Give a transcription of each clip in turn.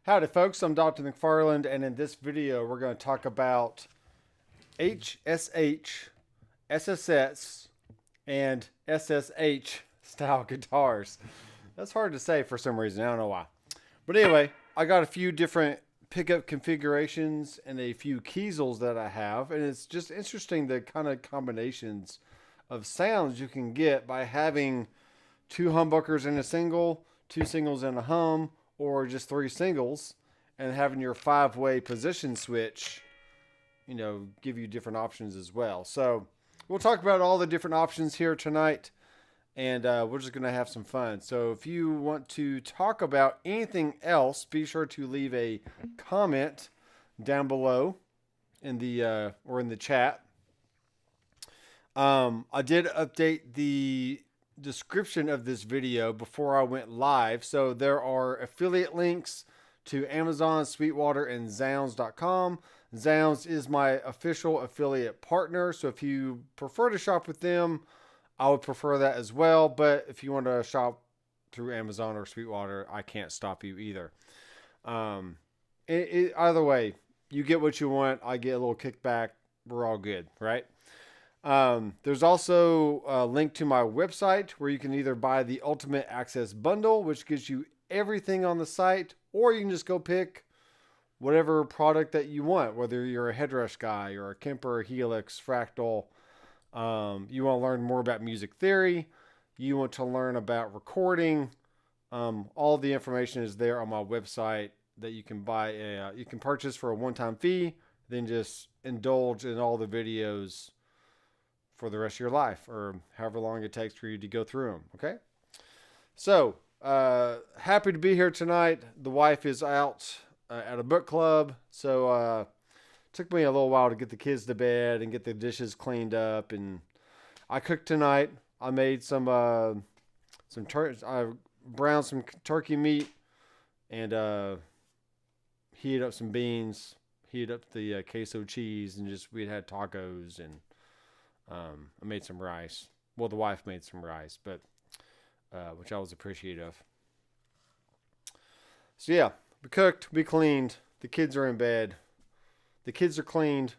Howdy folks, I'm Doctor McFarland, and in this video we're going to talk about HSH, SSS, and SSH style guitars. That's hard to say for some reason, I don't know why. But anyway, I got a few different pickup configurations and a few Kiesels that I have, and it's just interesting the kind of combinations of sounds you can get by having two humbuckers in a single, two singles in a hum, or just three singles, and having your 5-way position switch, give you different options as well. So we'll talk about all the different options here tonight, and we're just going to have some fun. So if you want to talk about anything else, be sure to leave a comment down below in the or in the chat. I did update the description of this video before I went live, so there are affiliate links to Amazon, Sweetwater, and Zounds.com. Zounds is my official affiliate partner, so if you prefer to shop with them, I would prefer that as well. But if you want to shop through Amazon or Sweetwater, I can't stop you either. Either way, you get what you want. I get a little kickback. We're all good, right? There's also a link to my website where you can either buy the Ultimate Access Bundle, which gives you everything on the site, or you can just go pick whatever product that you want, whether you're a headrush guy or a Kemper, Helix, Fractal. You want to learn more about music theory. You want to learn about recording. All the information is there on my website that you can buy. You can purchase for a one-time fee, then just indulge in all the videos for the rest of your life, or however long it takes for you to go through them. Okay. So, happy to be here tonight. The wife is out at a book club. So, took me a little while to get the kids to bed and get the dishes cleaned up. And I cooked tonight. I made I browned some turkey meat and, heated up some beans, heated up the queso cheese, and we had tacos, and I made some rice. Well, the wife made some rice, but which I was appreciative of. So yeah, we cooked, we cleaned. The kids are in bed. The kids are cleaned,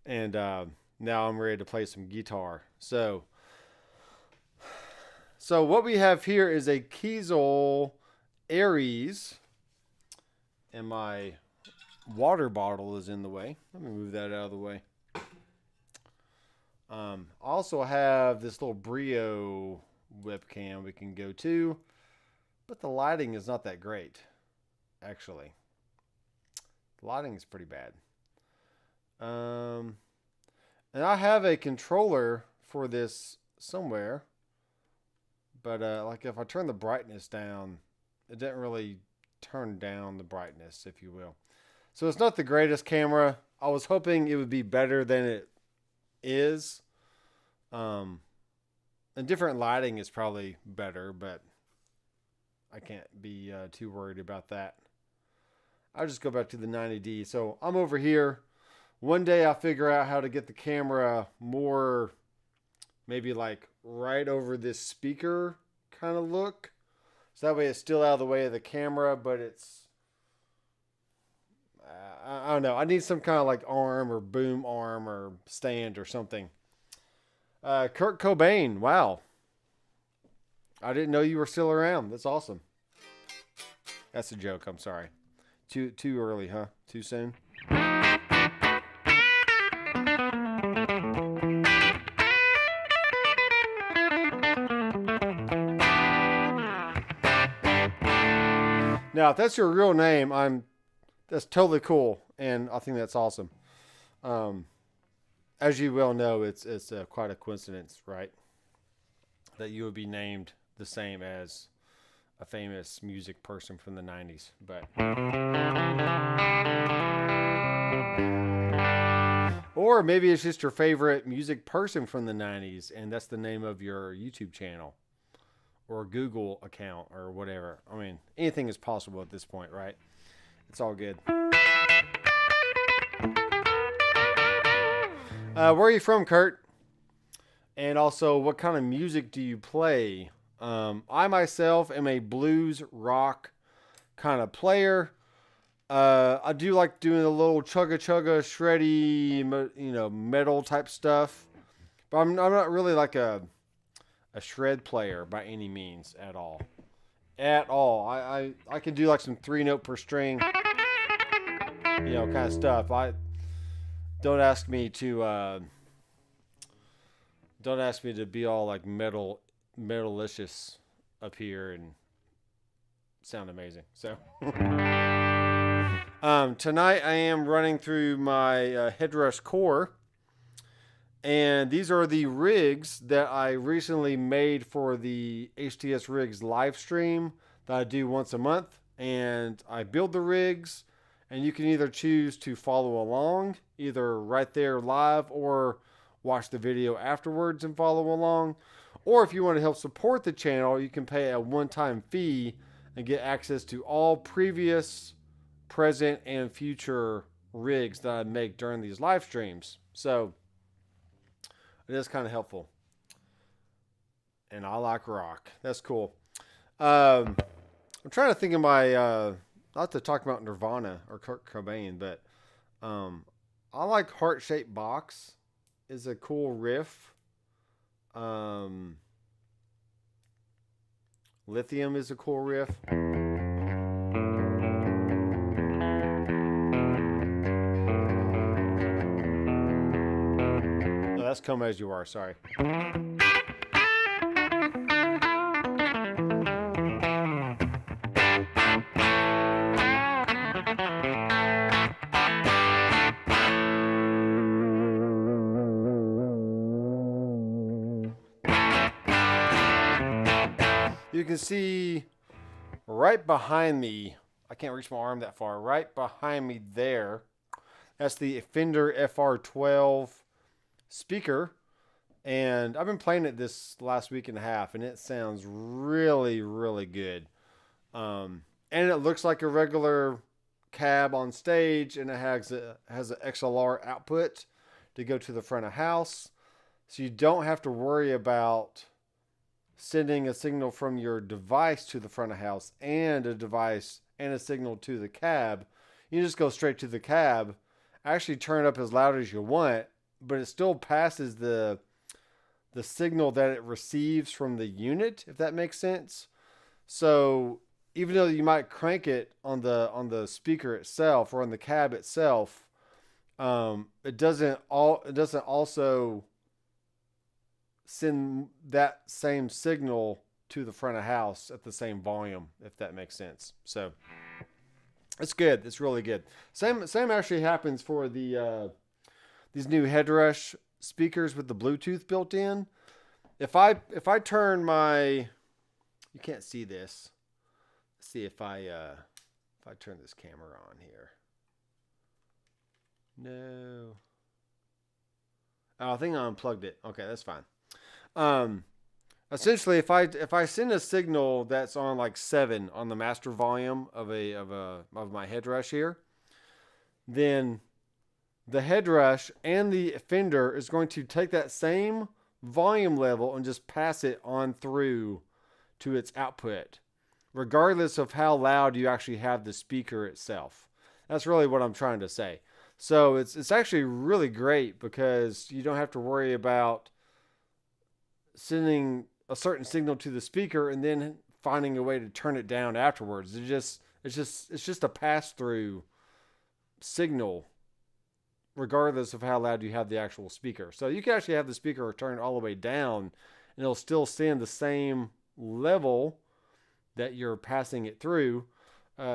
and now I'm ready to play some guitar. So what we have here is a Kiesel Aries, and my water bottle is in the way. Let me move that out of the way. I also have this little Brio webcam we can go to, but the lighting is not that great, actually. The lighting is pretty bad. And I have a controller for this somewhere, but like if I turn the brightness down, it didn't really turn down the brightness, if you will. So it's not the greatest camera. I was hoping it would be better than it is. And different lighting is probably better, but I can't be too worried about that. I'll just go back to the 90D. So I'm over here. One day I'll figure out how to get the camera more, maybe like right over this speaker kind of look. So that way it's still out of the way of the camera, but it's, I don't know. I need some kind of like arm or boom arm or stand or something. Kurt Cobain. Wow. I didn't know you were still around. That's awesome. That's a joke. I'm sorry. Too early, huh? Too soon? Now, if that's your real name, that's totally cool, and I think that's awesome. As you well know, it's quite a coincidence, right? That you would be named the same as a famous music person from the 90s. But or maybe it's just your favorite music person from the 90s, and that's the name of your YouTube channel or Google account or whatever. I mean, anything is possible at this point, right? It's all good. Where are you from, Kurt? And also, what kind of music do you play? I myself am a blues rock kind of player. I do like doing a little chugga shreddy, metal type stuff. But I'm not really like a shred player by any means at all. At all. I can do like some 3-note per string, kind of stuff. Don't ask me to be all like metalicious up here and sound amazing. So tonight I am running through my Headrush core, and these are the rigs that I recently made for the HTS Rigs live stream that I do once a month. And I build the rigs, and you can either choose to follow along, either right there live, or watch the video afterwards and follow along. Or if you want to help support the channel, you can pay a one-time fee and get access to all previous, present, and future rigs that I make during these live streams. So it is kind of helpful. And I like rock. That's cool. I'm trying to think of my, not to talk about Nirvana or Kurt Cobain, but I like Heart-Shaped Box is a cool riff. Lithium is a cool riff. No, that's Come As You Are, sorry. You can see right behind me, I can't reach my arm that far, right behind me there, that's the Fender FR12 speaker. And I've been playing it this last week and a half, and it sounds really, really good. And it looks like a regular cab on stage, and it has an XLR output to go to the front of house. So you don't have to worry about sending a signal from your device to the front of house and a device and a signal to the cab. You just go straight to the cab, actually turn it up as loud as you want, but it still passes the signal that it receives from the unit, if that makes sense. So even though you might crank it on the speaker itself or on the cab itself, it doesn't also send that same signal to the front of house at the same volume, if that makes sense. So it's good. It's really good. Same actually happens for the these new Headrush speakers with the Bluetooth built in. If I turn my, you can't see this. Let's see if I turn this camera on here. No. Oh, I think I unplugged it. Okay, that's fine. Essentially, if I send a signal that's on like 7 on the master volume of my Headrush here, then the Headrush and the Fender is going to take that same volume level and just pass it on through to its output, regardless of how loud you actually have the speaker itself. That's really what I'm trying to say. So it's actually really great because you don't have to worry about sending a certain signal to the speaker and then finding a way to turn it down afterwards. It's just a pass-through signal, regardless of how loud you have the actual speaker. So you can actually have the speaker turned all the way down, and it'll still send the same level that you're passing it through.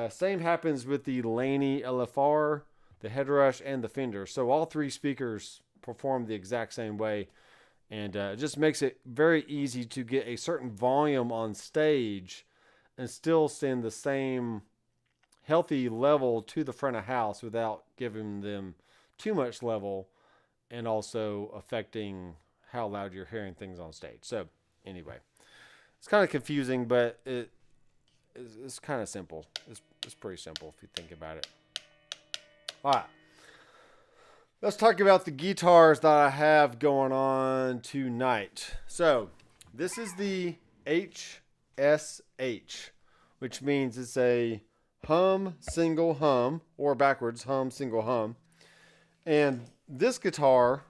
Same happens with the Laney LFR, the Headrush, and the Fender. So all 3 speakers perform the exact same way. And it just makes it very easy to get a certain volume on stage and still send the same healthy level to the front of house without giving them too much level and also affecting how loud you're hearing things on stage. So anyway, it's kind of confusing, but it's kind of simple. It's pretty simple if you think about it. All right. Let's talk about the guitars that I have going on tonight. So this is the HSH, which means it's a hum, single, hum, or backwards, hum, single, hum. And this guitar,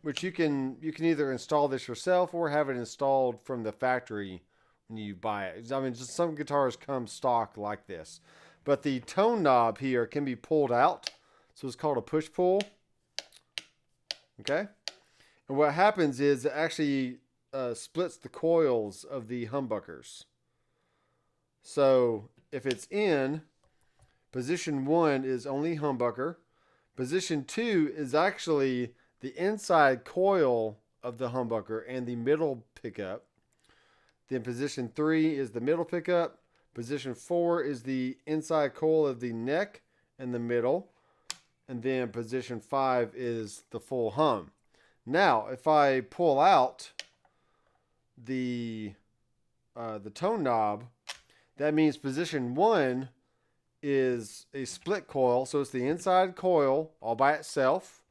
which you can either install this yourself or have it installed from the factory when you buy it. I mean, just some guitars come stock like this. But the tone knob here can be pulled out. So it's called a push-pull. Okay? And what happens is it actually splits the coils of the humbuckers. So if it's in, position 1 is only humbucker. Position 2 is actually the inside coil of the humbucker and the middle pickup. Then position 3 is the middle pickup. Position 4 is the inside coil of the neck and the middle. And then position 5 is the full hum. Now, if I pull out the tone knob, that means position 1 is a split coil. So it's the inside coil all by itself.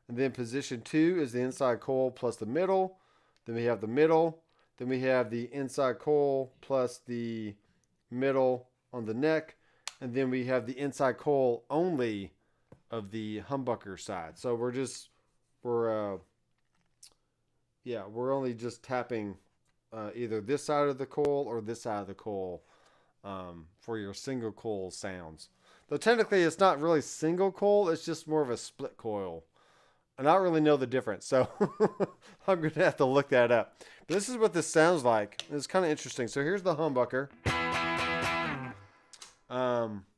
And then position 2 is the inside coil plus the middle. Then we have the middle. Then we have the inside coil plus the middle on the neck. And then we have the inside coil only of the humbucker side. So we're only just tapping either this side of the coil or this side of the coil for your single coil sounds. Though technically it's not really single coil, it's just more of a split coil. And I don't really know the difference, so I'm going to have to look that up. But this is what this sounds like. It's kind of interesting. So here's the humbucker.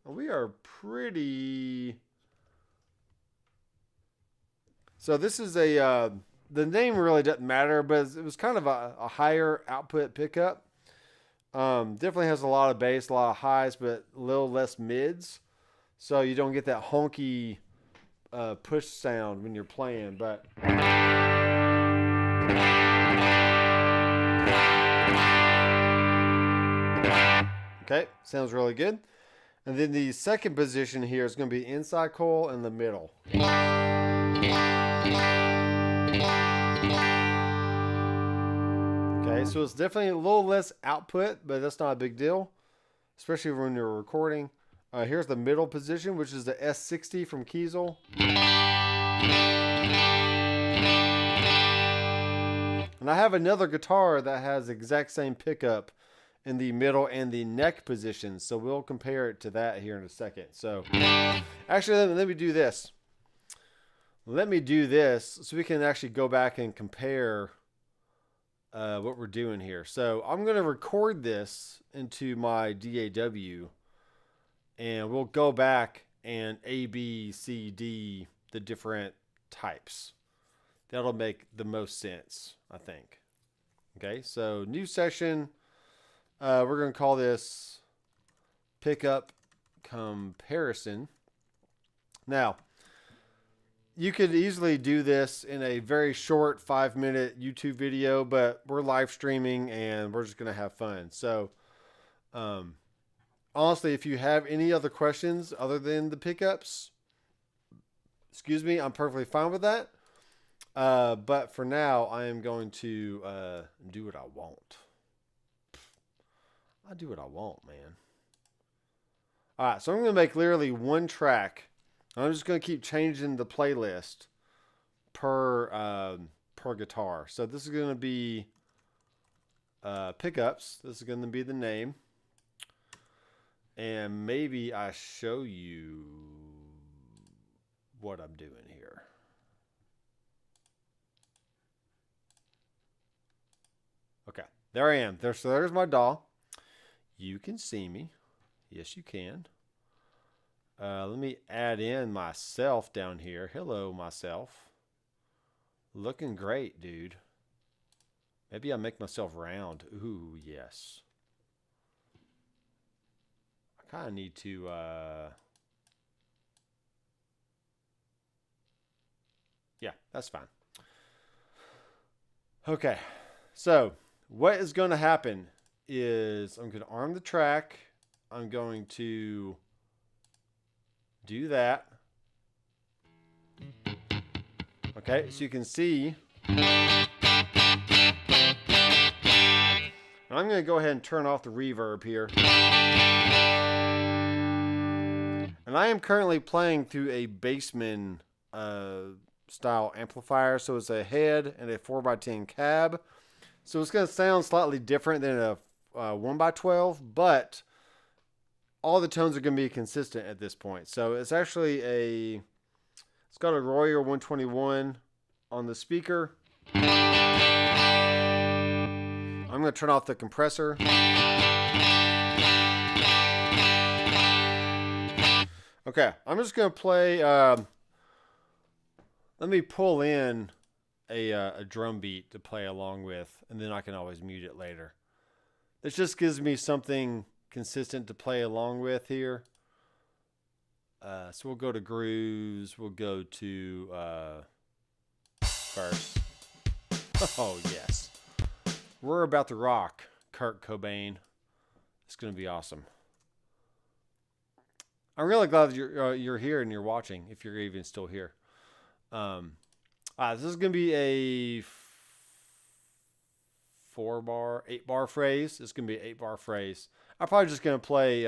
We are pretty... So this is a... the name really doesn't matter, but it was kind of a higher output pickup. Definitely has a lot of bass, a lot of highs, but a little less mids. So you don't get that honky... push sound when you're playing, but okay, sounds really good. And then the second position here is going to be inside coil in the middle. Okay, so it's definitely a little less output, but that's not a big deal, especially when you're recording. Here's the middle position, which is the S60 from Kiesel. And I have another guitar that has the exact same pickup in the middle and the neck positions. So we'll compare it to that here in a second. So actually, let me do this. Let me do this so we can actually go back and compare what we're doing here. So I'm going to record this into my DAW. And we'll go back and A, B, C, D, the different types. That'll make the most sense, I think. Okay, so new session. We're going to call this Pickup Comparison. Now, you could easily do this in a very short 5-minute YouTube video, but we're live streaming and we're just going to have fun. So, honestly, if you have any other questions other than the pickups, excuse me, I'm perfectly fine with that. But for now, I am going to do what I want. I do what I want, man. All right, so I'm going to make literally one track. I'm just going to keep changing the playlist per guitar. So this is going to be pickups. This is going to be the name. And maybe I show you what I'm doing here. Okay, there I am. So there's my DAW. You can see me. Yes, you can. Let me add in myself down here. Hello, myself. Looking great, dude. Maybe I'll make myself round. Ooh, yes. Kind of need to yeah, that's fine. Okay, so what is going to happen is I'm going to arm the track. I'm going to do that. Okay, so you can see I'm going to go ahead and turn off the reverb here. And I am currently playing through a Bassman style amplifier. So it's a head and a 4x10 cab. So it's going to sound slightly different than a 1x12, but all the tones are going to be consistent at this point. So it's actually it's got a Royer 121 on the speaker. I'm going to turn off the compressor. Okay, I'm just going to play, let me pull in a drum beat to play along with, and then I can always mute it later. This just gives me something consistent to play along with here. So we'll go to grooves, we'll go to verse. Oh, yes. We're about to rock, Kurt Cobain. It's going to be awesome. I'm really glad you're here and you're watching, if you're even still here. This is going to be a 8-bar phrase. It's going to be an 8-bar phrase. I'm probably just going to play,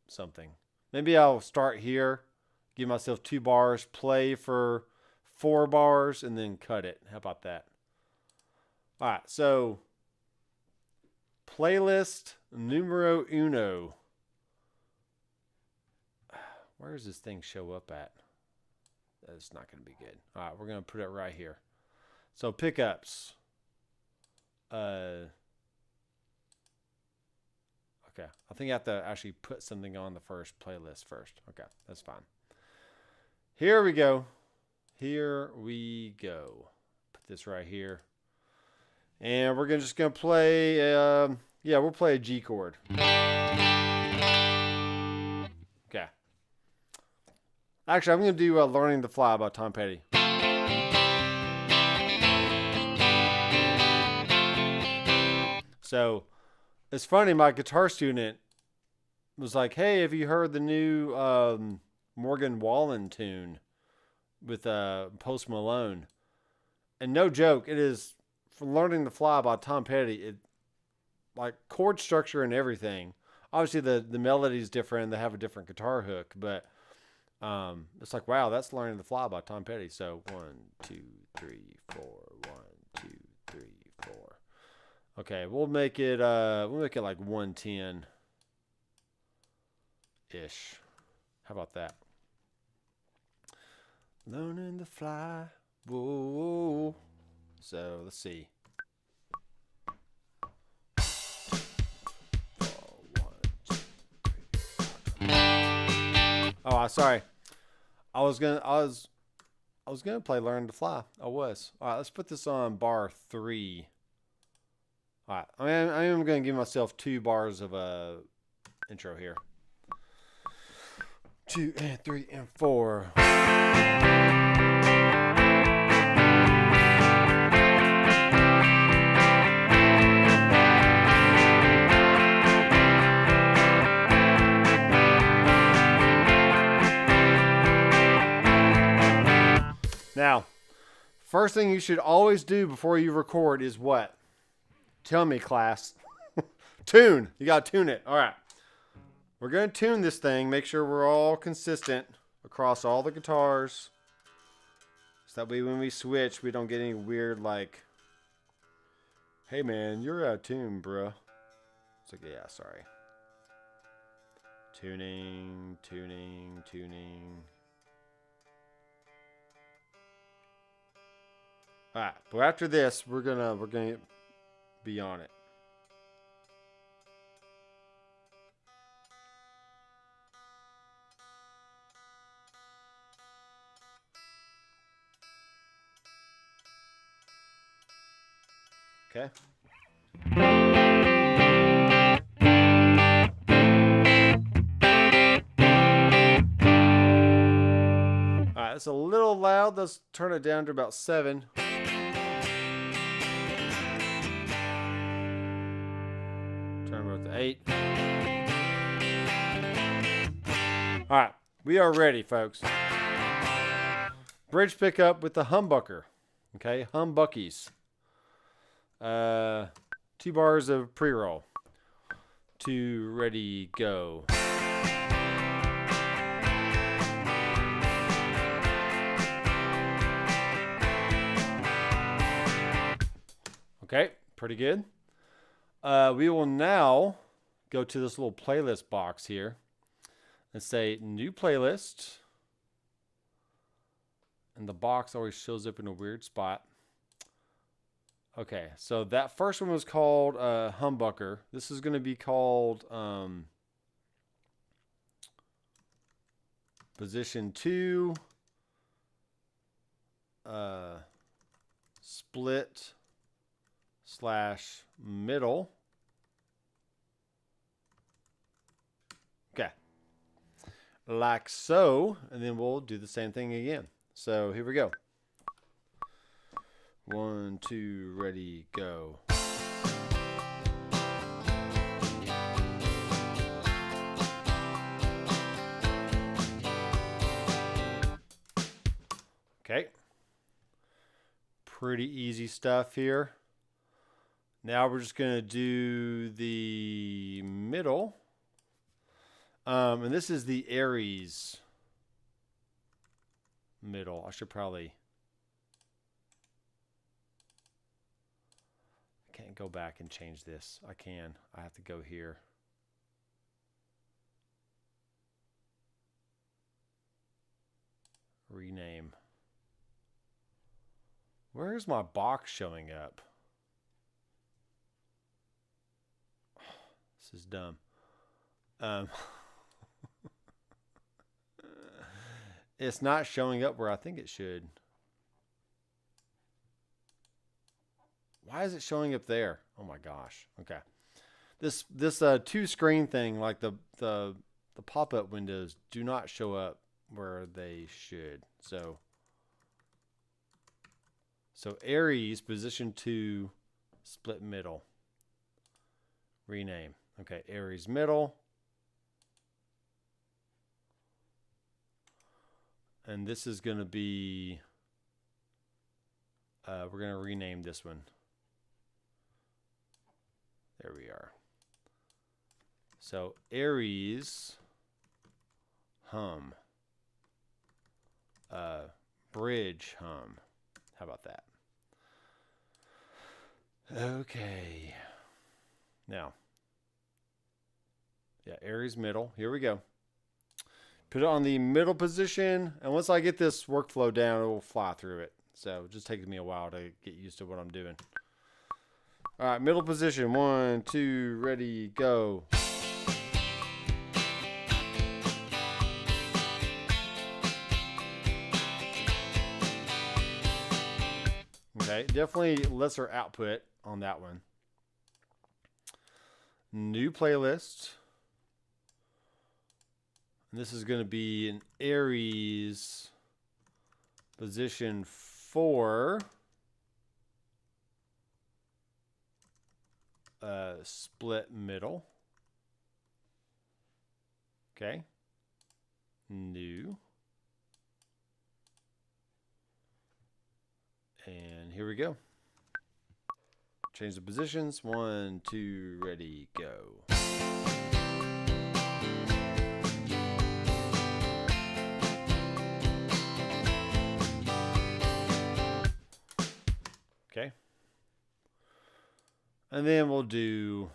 something. Maybe I'll start here, give myself 2 bars, play for 4 bars, and then cut it. How about that? All right, so playlist numero uno. Where does this thing show up at? That's not going to be good. All right, we're going to put it right here. So pickups. Okay, I think I have to actually put something on the first playlist first. Okay, that's fine. Here we go. Here we go. Put this right here. And we're just going to play, we'll play a G chord. Okay. Actually, I'm going to do Learning to Fly by Tom Petty. So, it's funny, my guitar student was like, hey, have you heard the new Morgan Wallen tune with Post Malone? And no joke, it is for Learning to Fly by Tom Petty. It, like, chord structure and everything. Obviously, the melody is different. They have a different guitar hook, but it's like, wow, that's Learning to Fly by Tom Petty. So 1, 2, 3, 4. 1, 2, 3, 4. Okay, we'll make it like 110 ish. How about that? Learning to fly. Whoa. So let's see. 4, 1, 2, 3, 4. Oh, sorry. I was gonna play Learn to Fly. I was. All right, let's put this on bar 3. All right, I am gonna give myself 2 bars of a intro here. 2 and 3 and 4. Now, first thing you should always do before you record is what? Tell me, class. Tune. You got to tune it. All right. We're going to tune this thing. Make sure we're all consistent across all the guitars. So that way when we switch, we don't get any weird like, hey man, you're out of tune, bruh. It's like, yeah, sorry. Tuning, tuning, tuning. All right, but after this, we're gonna be on it. Okay. All right, it's a little loud. Let's turn it down to about 7. Turn it to 8. All right, we are ready, folks. Bridge pickup with the humbucker. Okay, humbuckies. 2 bars of pre-roll. 2, ready, go. Okay, pretty good. We will now go to this little playlist box here and say new playlist. And the box always shows up in a weird spot. Okay, so that first one was called Humbucker. This is going to be called Position 2 Split / middle. Okay. Like so. And then we'll do the same thing again. So here we go. 1, 2, ready, go. Okay. Pretty easy stuff here. Now we're just going to do the middle. And this is the Aries middle. I should probably... I can't go back and change this. I can. I have to go here. Rename. Where is my box showing up? This is dumb. It's not showing up where I think it should. Why is it showing up there? Oh my gosh. Okay. This two screen thing, like the pop-up windows, do not show up where they should. So Aries position 2 split middle. Rename. Okay, Aries middle. And this is going to be we're going to rename this one. There we are. So Aries hum. Bridge hum. How about that? Okay. Now. Yeah, Aries middle. Here we go. Put it on the middle position. And once I get this workflow down, it will fly through it. So it just takes me a while to get used to what I'm doing. All right, middle position. 1, 2, ready, go. Okay, definitely lesser output on that one. New playlist. And this is going to be an Aries position 4. Split middle. Okay. New. And here we go. Change the positions. 1, 2, ready, go. Okay. And then we'll do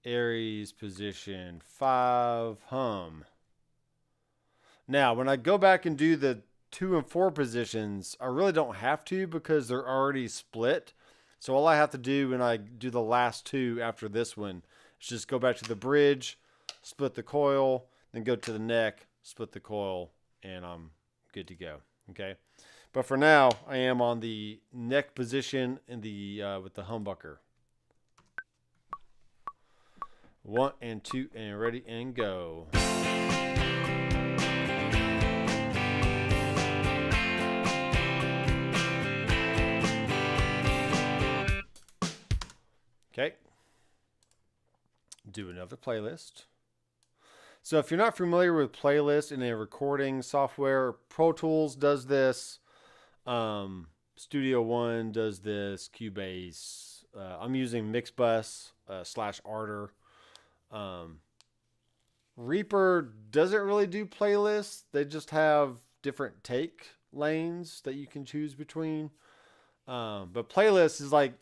Aries position 5 hum. Now, when I go back and do the 2 and 4 positions, I really don't have to because they're already split. So all I have to do when I do the last 2 after this one is just go back to the bridge, split the coil, then go to the neck, split the coil, and I'm good to go. Okay. But for now, I am on the neck position in the with the humbucker. 1 and 2 and ready and go. Okay. Do another playlist. So if you're not familiar with playlists in a recording software, Pro Tools does this. Studio One does this. Cubase. I'm using Mixbus / Arter. Reaper doesn't really do playlists. They just have different take lanes that you can choose between. But playlist is like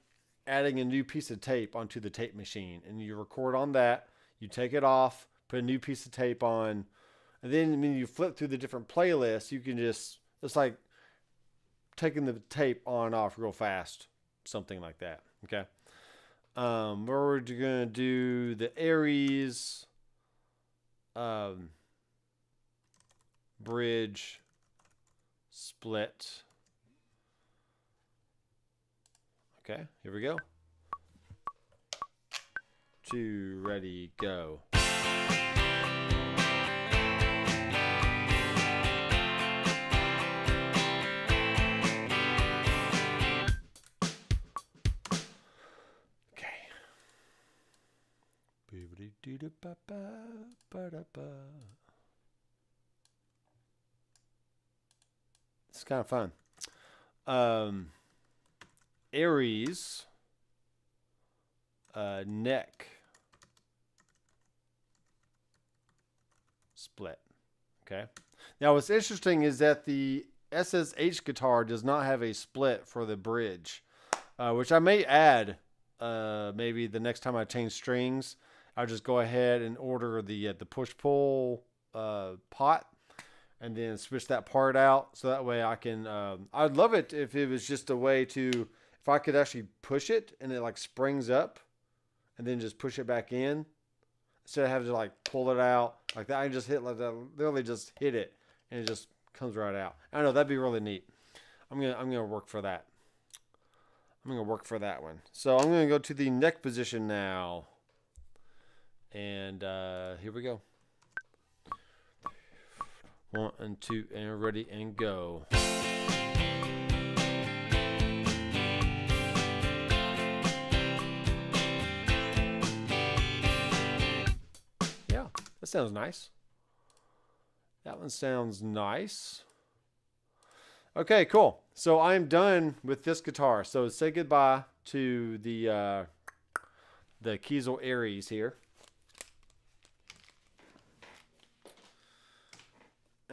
adding a new piece of tape onto the tape machine, and you record on that. You take it off, put a new piece of tape on, and then when you flip through the different playlists, you can just, it's like taking the tape on and off real fast, something like that. Okay. We're gonna do the Aries bridge split. Okay, here we go. 2, ready, go. It's kind of fun. Aries neck split. Okay. Now what's interesting is that the SSH guitar does not have a split for the bridge, which I may add maybe the next time I change strings. I'll just go ahead and order the push-pull pot and then switch that part out. So that way I can, I'd love it if it was just a way to, if I could actually push it and it like springs up and then just push it back in instead of having to like pull it out like that. I can just hit like that, literally just hit it and it just comes right out. I don't know, that'd be really neat. I'm gonna work for that. I'm gonna work for that one. So I'm gonna go to the neck position now. And here we go. 1 and 2 and ready and go. Yeah, that sounds nice. That one sounds nice. Okay, cool. So I'm done with this guitar. So say goodbye to the Kiesel Aries here.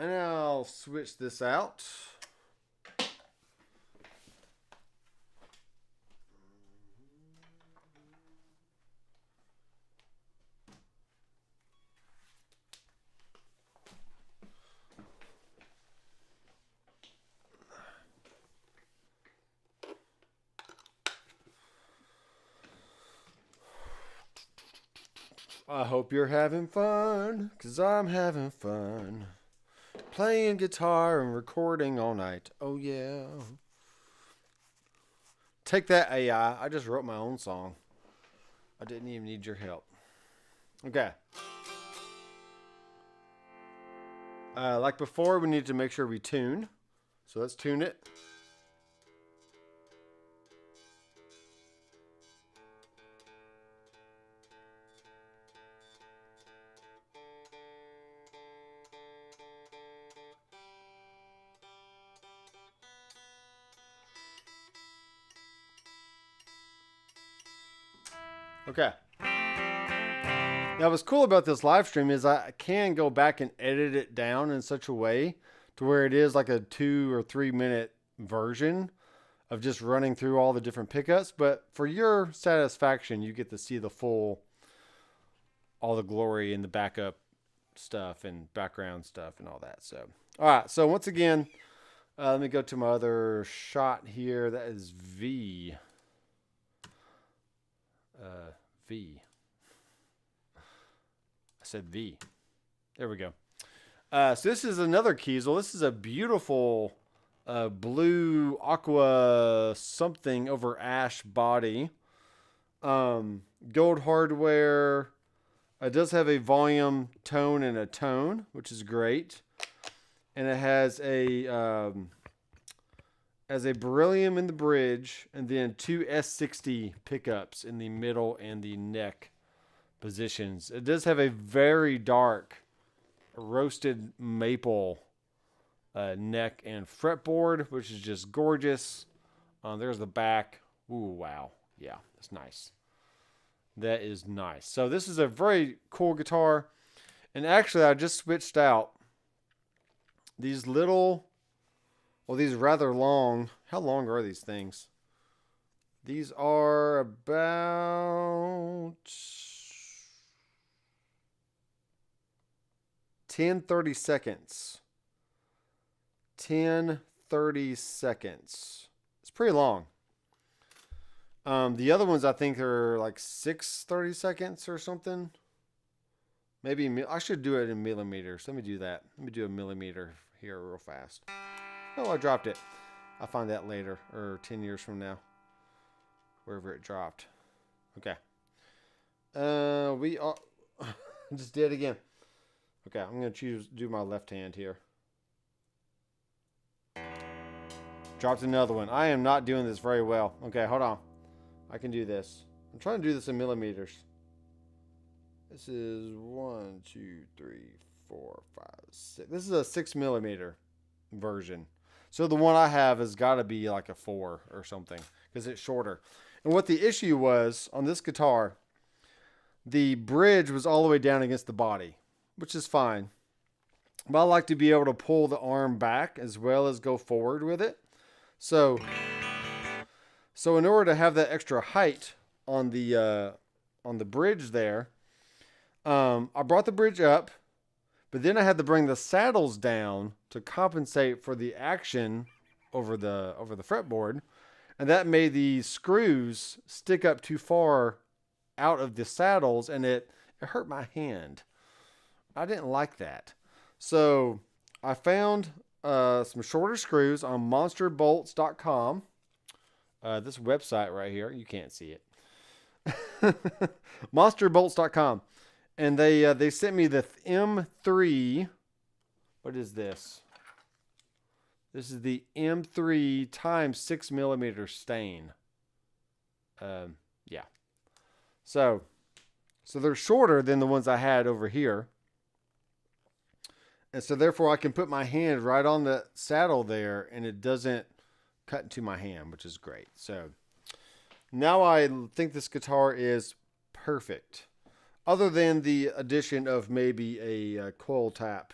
And I'll switch this out. I hope you're having fun, 'cause I'm having fun. Playing guitar and recording all night. Oh, yeah. Take that, AI. I just wrote my own song. I didn't even need your help. Okay. Like before, we need to make sure we tune. So let's tune it. Okay. Now, what's cool about this live stream is I can go back and edit it down in such a way to where it is like a 2 or 3 minute version of just running through all the different pickups. But for your satisfaction, you get to see the full, all the glory and the backup stuff and background stuff and all that. So, all right. So once again, let me go to my other shot here. That is V. V. I said V. There we go. So this is another Kiesel. This is a beautiful blue aqua something over ash body. Gold hardware. It does have a volume, tone, and a tone, which is great. And it has a beryllium in the bridge, and then 2 S60 pickups in the middle and the neck positions. It does have a very dark roasted maple neck and fretboard, which is just gorgeous. There's the back. Ooh, wow. Yeah, that's nice. That is nice. So this is a very cool guitar. And actually, I just switched out these little, well, these rather long. How long are these things? These are about 10-30 seconds. 10-30 seconds. It's pretty long. The other ones I think are like 6-30 seconds or something. Maybe I should do it in millimeters. Let me do that. Let me do a millimeter here real fast. Oh, I dropped it. I'll find that later, or 10 years from now, wherever it dropped. Okay. We are just did it again. Okay, I'm gonna do my left hand here. Dropped another one. I am not doing this very well. Okay, hold on. I can do this. I'm trying to do this in millimeters. This is 1, 2, 3, 4, 5, 6. This is a 6 millimeter version. So the one I have has got to be like a 4 or something because it's shorter. And what the issue was on this guitar, the bridge was all the way down against the body, which is fine. But I like to be able to pull the arm back as well as go forward with it. So in order to have that extra height on the bridge there, I brought the bridge up, but then I had to bring the saddles down to compensate for the action over the fretboard, and that made the screws stick up too far out of the saddles, and it hurt my hand. I didn't like that. So I found some shorter screws on monsterbolts.com. This website right here, you can't see it. monsterbolts.com. And they sent me the M3. What is this? This is the M3 times 6 millimeter stain. Yeah. So they're shorter than the ones I had over here. And so therefore I can put my hand right on the saddle there and it doesn't cut into my hand, which is great. So now I think this guitar is perfect. Other than the addition of maybe a coil tap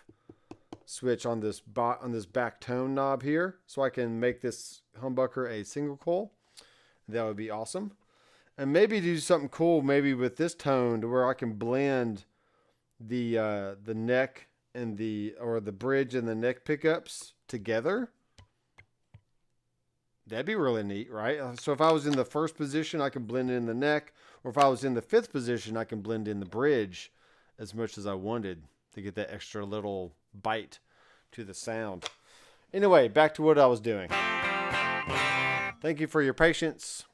switch on this back tone knob here, so I can make this humbucker a single coil. That would be awesome. And maybe do something cool, maybe with this tone, to where I can blend the neck and the bridge and the neck pickups together. That'd be really neat, right? So if I was in the first position, I can blend in the neck. Or if I was in the fifth position, I can blend in the bridge as much as I wanted to get that extra little bite to the sound. Anyway, back to what I was doing. Thank you for your patience.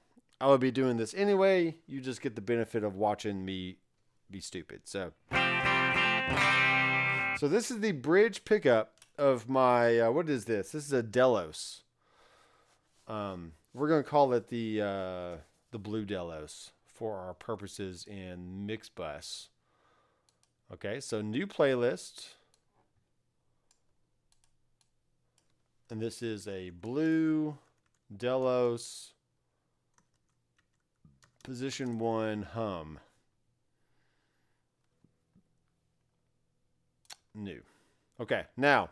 I would be doing this anyway. You just get the benefit of watching me be stupid. So this is the bridge pickup of my, what is this? This is a Delos. We're going to call it the blue Delos for our purposes in mix bus. Okay, so new playlist. And this is a blue Delos position 1 hum. New. Okay, now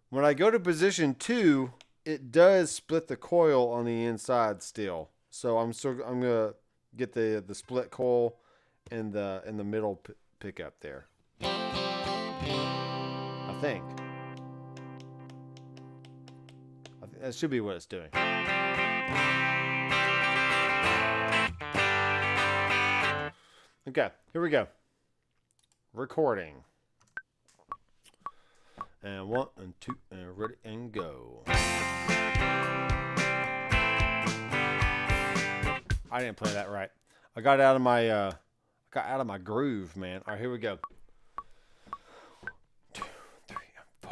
when I go to position 2, it does split the coil on the inside still. So I'm gonna get the split coil in the middle pickup there. I think that should be what it's doing. Okay, here we go. Recording. And 1 and 2 and ready and go. I didn't play that right. I got out of my groove, man. All right, here we go. 2, 3, and 4.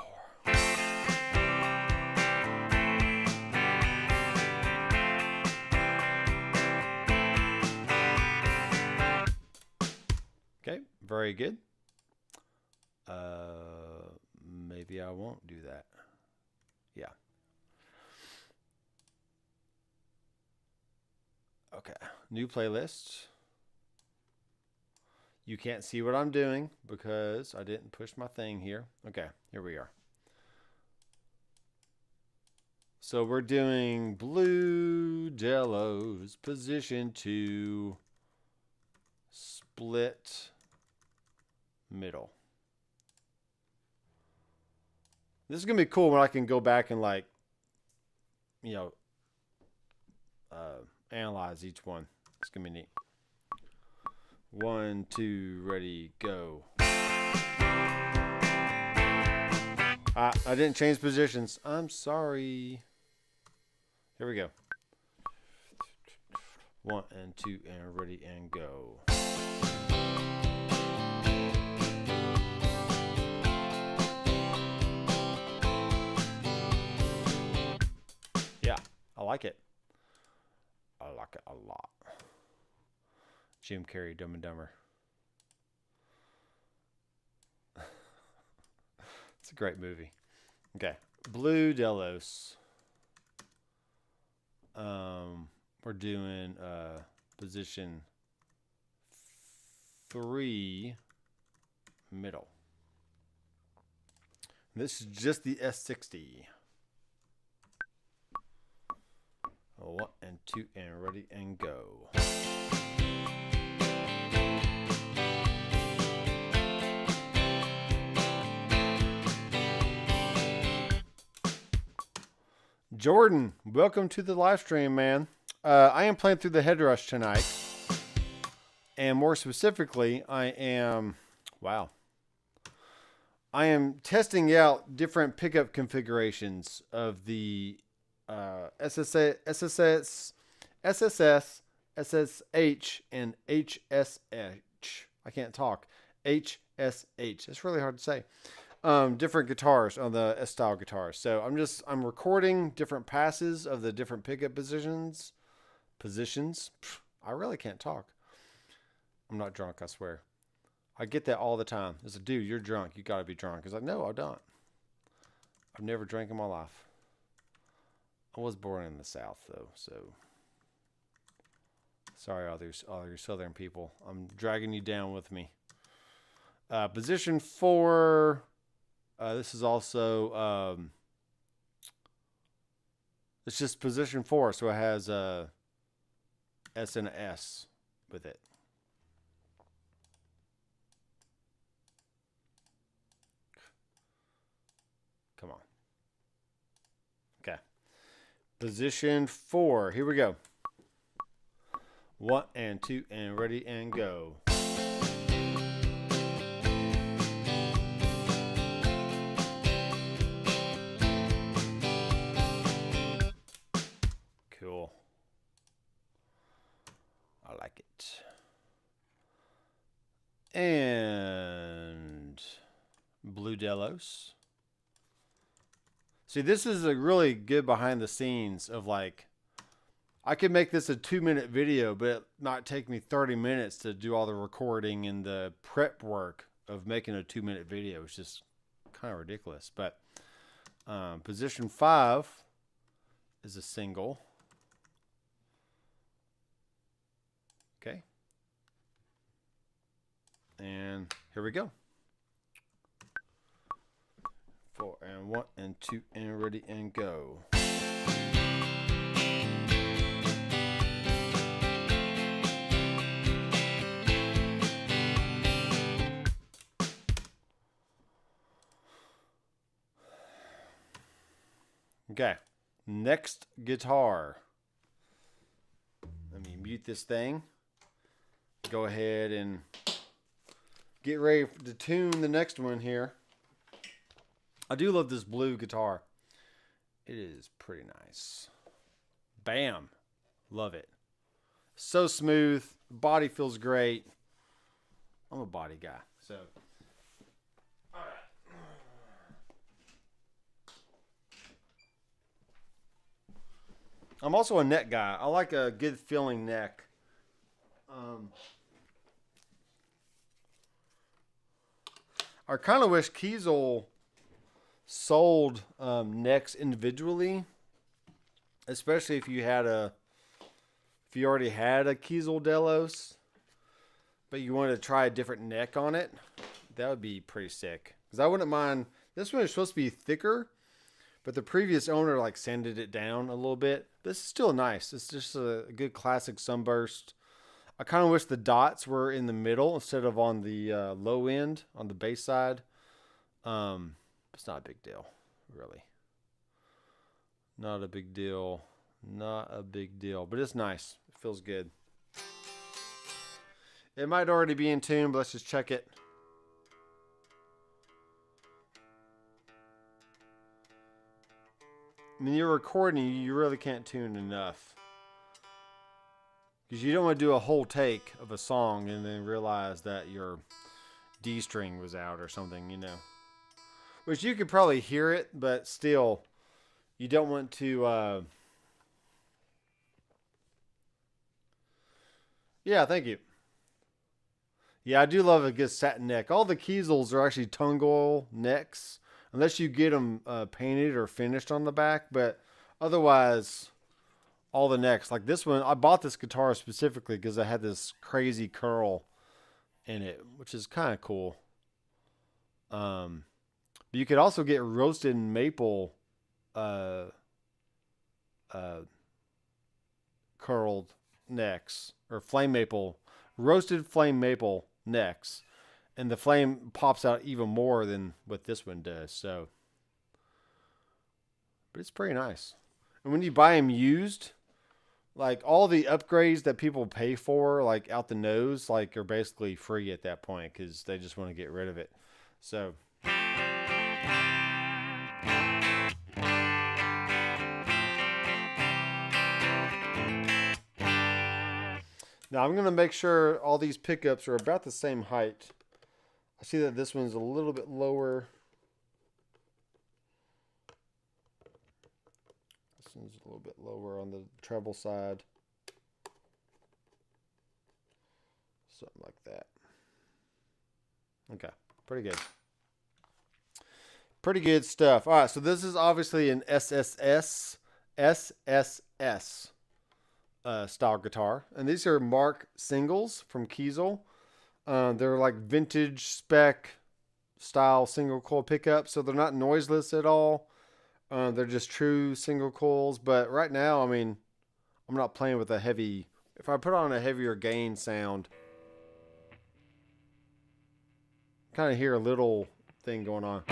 Okay, very good. Maybe I won't do that. Yeah. Okay, new playlist. You can't see what I'm doing because I didn't push my thing here. Okay, here we are. So we're doing Blue Delos, position 2, split middle. This is going to be cool when I can go back and like, you know, analyze each one. It's going to be neat. 1, 2, ready, go. I didn't change positions. I'm sorry. Here we go. 1 and 2 and ready and go. Yeah, I like it. I like it a lot. Jim Carrey, Dumb and Dumber. It's a great movie. Okay, Blue Delos. We're doing position 3 middle. This is just the S60. 1 and 2 and ready and go. Jordan, welcome to the live stream, man. I am playing through the head rush tonight. And more specifically, I am testing out different pickup configurations of the SSS, SSH, and HSH. I can't talk. HSH. It's really hard to say. Different guitars on the S-style guitars. So I'm recording different passes of the different pickup positions. I really can't talk. I'm not drunk, I swear. I get that all the time. It's like, dude, you're drunk. You gotta be drunk. It's like, no, I don't. I've never drank in my life. I was born in the South though, so sorry all you Southern people. I'm dragging you down with me. Position 4. This is also it's just position 4, so it has a S and a S with it. Come on. Okay. Position 4. Here we go. 1 and 2 and ready and go. Cool. I like it. And Blue Delos. See, this is a really good behind the scenes of like, I could make this a 2-minute video, but it not take me 30 minutes to do all the recording and the prep work of making a 2-minute video. It's just kind of ridiculous. But position 5 is a single. Okay. And here we go. 4 and 1 and 2 and ready and go. Okay, next guitar. Let me mute this thing. Go ahead and get ready to tune the next one here. I do love this blue guitar. It is pretty nice. Bam. Love it. So smooth. Body feels great. I'm a body guy. So, all right. I'm also a neck guy. I like a good feeling neck. I kind of wish Kiesel sold necks individually, especially if you if you already had a Kiesel Delos, but you wanted to try a different neck on it, that would be pretty sick. Because I wouldn't mind. This one is supposed to be thicker, but the previous owner like sanded it down a little bit. This is still nice. It's just a good classic Sunburst. I kind of wish the dots were in the middle instead of on the low end on the bass side. It's not a big deal, really. Not a big deal. Not a big deal, but it's nice. It feels good. It might already be in tune, but let's just check it. When you're recording, you really can't tune enough. Because you don't want to do a whole take of a song and then realize that your D string was out or something, you know. Which you could probably hear it, but still, you don't want to... Yeah, thank you. Yeah, I do love a good satin neck. All the Kiesels are actually tung oil necks. Unless you get them painted or finished on the back. But otherwise, all the necks. Like this one, I bought this guitar specifically because I had this crazy curl in it. Which is kind of cool. But you could also get roasted maple curled necks. Or flame maple. Roasted flame maple necks. And the flame pops out even more than what this one does. So, but it's pretty nice. And when you buy them used, like all the upgrades that people pay for, like out the nose, like are basically free at that point because they just want to get rid of it. So. Now I'm going to make sure all these pickups are about the same height. I see that this one's a little bit lower. This one's a little bit lower on the treble side. Something like that. Okay, pretty good. Pretty good stuff. All right, so this is obviously an SSS style guitar. And these are Mark singles from Kiesel. They're like vintage spec style single coil pickups, so they're not noiseless at all. They're just true single coils. But right now, I mean, I'm not playing with a heavy. If I put on a heavier gain sound, kind of hear a little thing going on.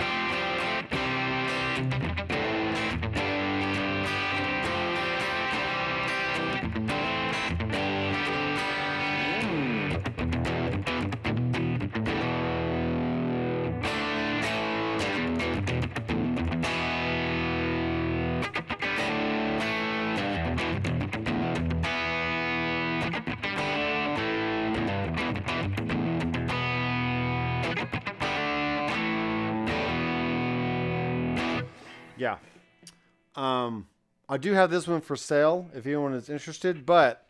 Yeah. I do have this one for sale if anyone is interested, but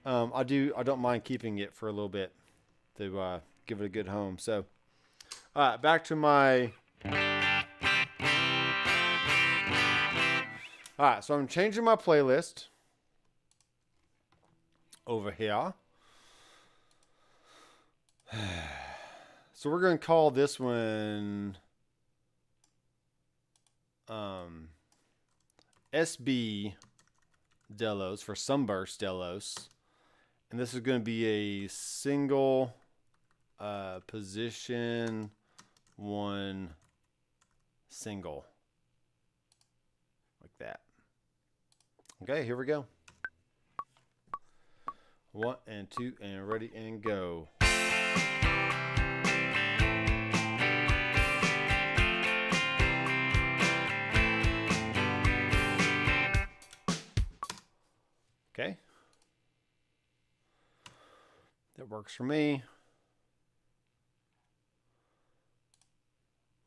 I don't mind keeping it for a little bit to give it a good home. So, all right, back to my. All right, so I'm changing my playlist over here. So we're going to call this one SB Delos for Sunburst Delos. And this is going to be a single position 1 single. Like that. Okay, here we go. 1 and 2 and ready and go. Okay. That works for me.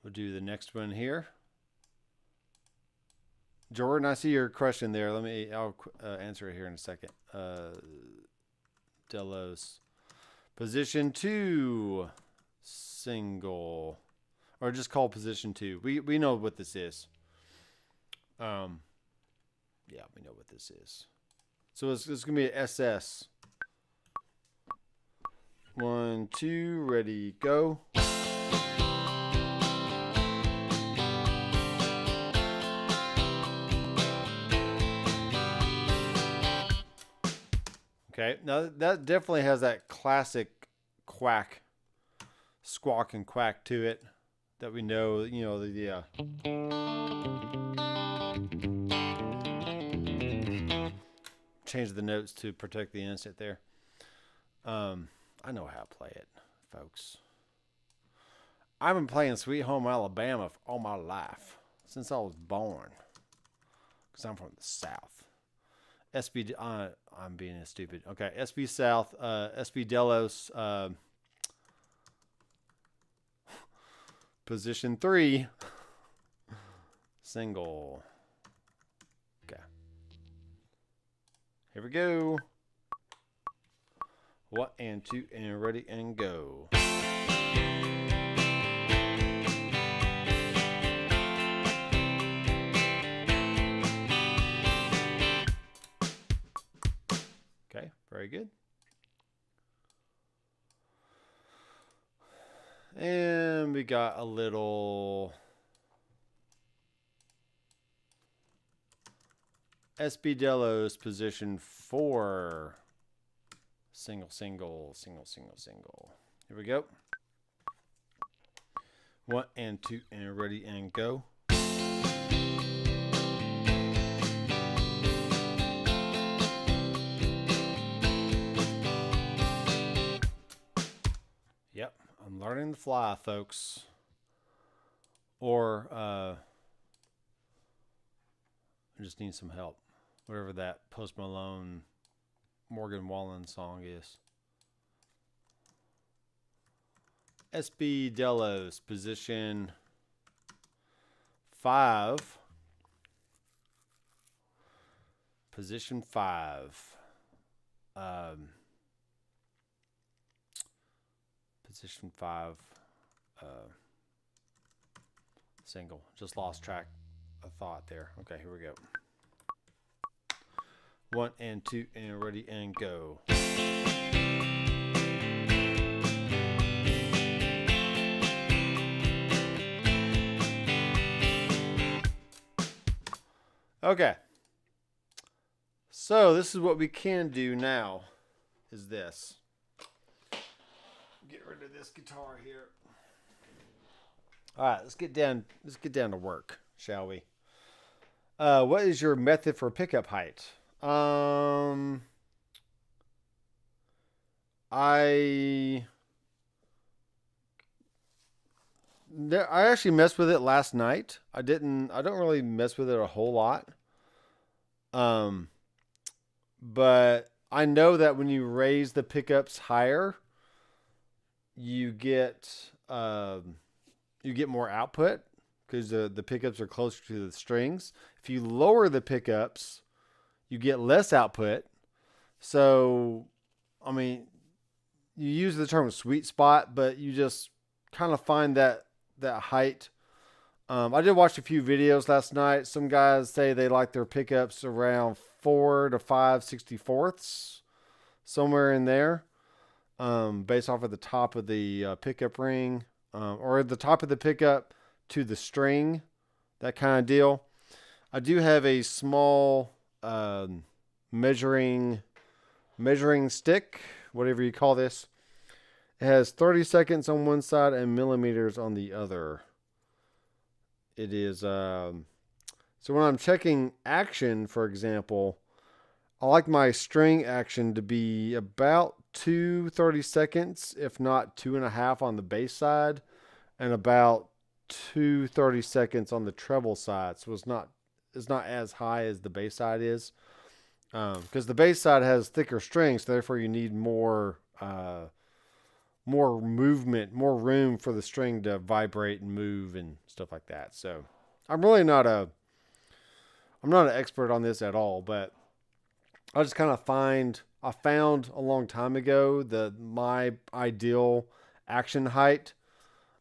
We'll do the next one here. Jordan, I see your question there. I'll answer it here in a second. Delos. Position 2 single. Or just call position 2. We know what this is. Yeah, we know what this is. So it's going to be an SS. 1, 2, ready, go. Okay, now that definitely has that classic quack, squawk and quack to it that we know, you know, change the notes to protect the instant there. I know how to play it, folks. I've been playing Sweet Home Alabama all my life, since I was born, because I'm from the South. SB, I'm being stupid. Okay, SB South, SB Delos, position 3, single. Okay, here we go. 1 and 2 and ready and go. Okay, very good. And we got a little SB Delos position 4. Single, single, single, single, single. Here we go. 1 and 2 and ready and go. Yep, I'm learning to fly, folks. Or I just need some help. Whatever that Post Malone, Morgan Wallen song is. SB Delos, position 5. Position 5. Position 5. Single. Just lost track of thought there. Okay, here we go. 1 and 2 and ready and go. Okay. So this is what we can do now, is this. Get rid of this guitar here. All right, let's get down to work, shall we? What is your method for pickup height? I actually messed with it last night. I don't really mess with it a whole lot. But I know that when you raise the pickups higher, you get more output because the pickups are closer to the strings. If you lower the pickups, you get less output. So, I mean, you use the term sweet spot, but you just kind of find that height. I did watch a few videos last night. Some guys say they like their pickups around 4 to 5/64ths, somewhere in there, based off of the top of the pickup ring, or the top of the pickup to the string, that kind of deal. I do have a small measuring stick, whatever you call this. It has 30 seconds on one side and millimeters on the other. It is so when I'm checking action, for example, I like my string action to be about 2 30-seconds, if not 2.5 on the bass side, and about 2 30-seconds on the treble side. So it's not as high as the bass side is, because the bass side has thicker strings, so therefore you need more movement, more room for the string to vibrate and move and stuff like that. So I'm really not an expert on this at all, but I just kind of I found a long time ago my ideal action height.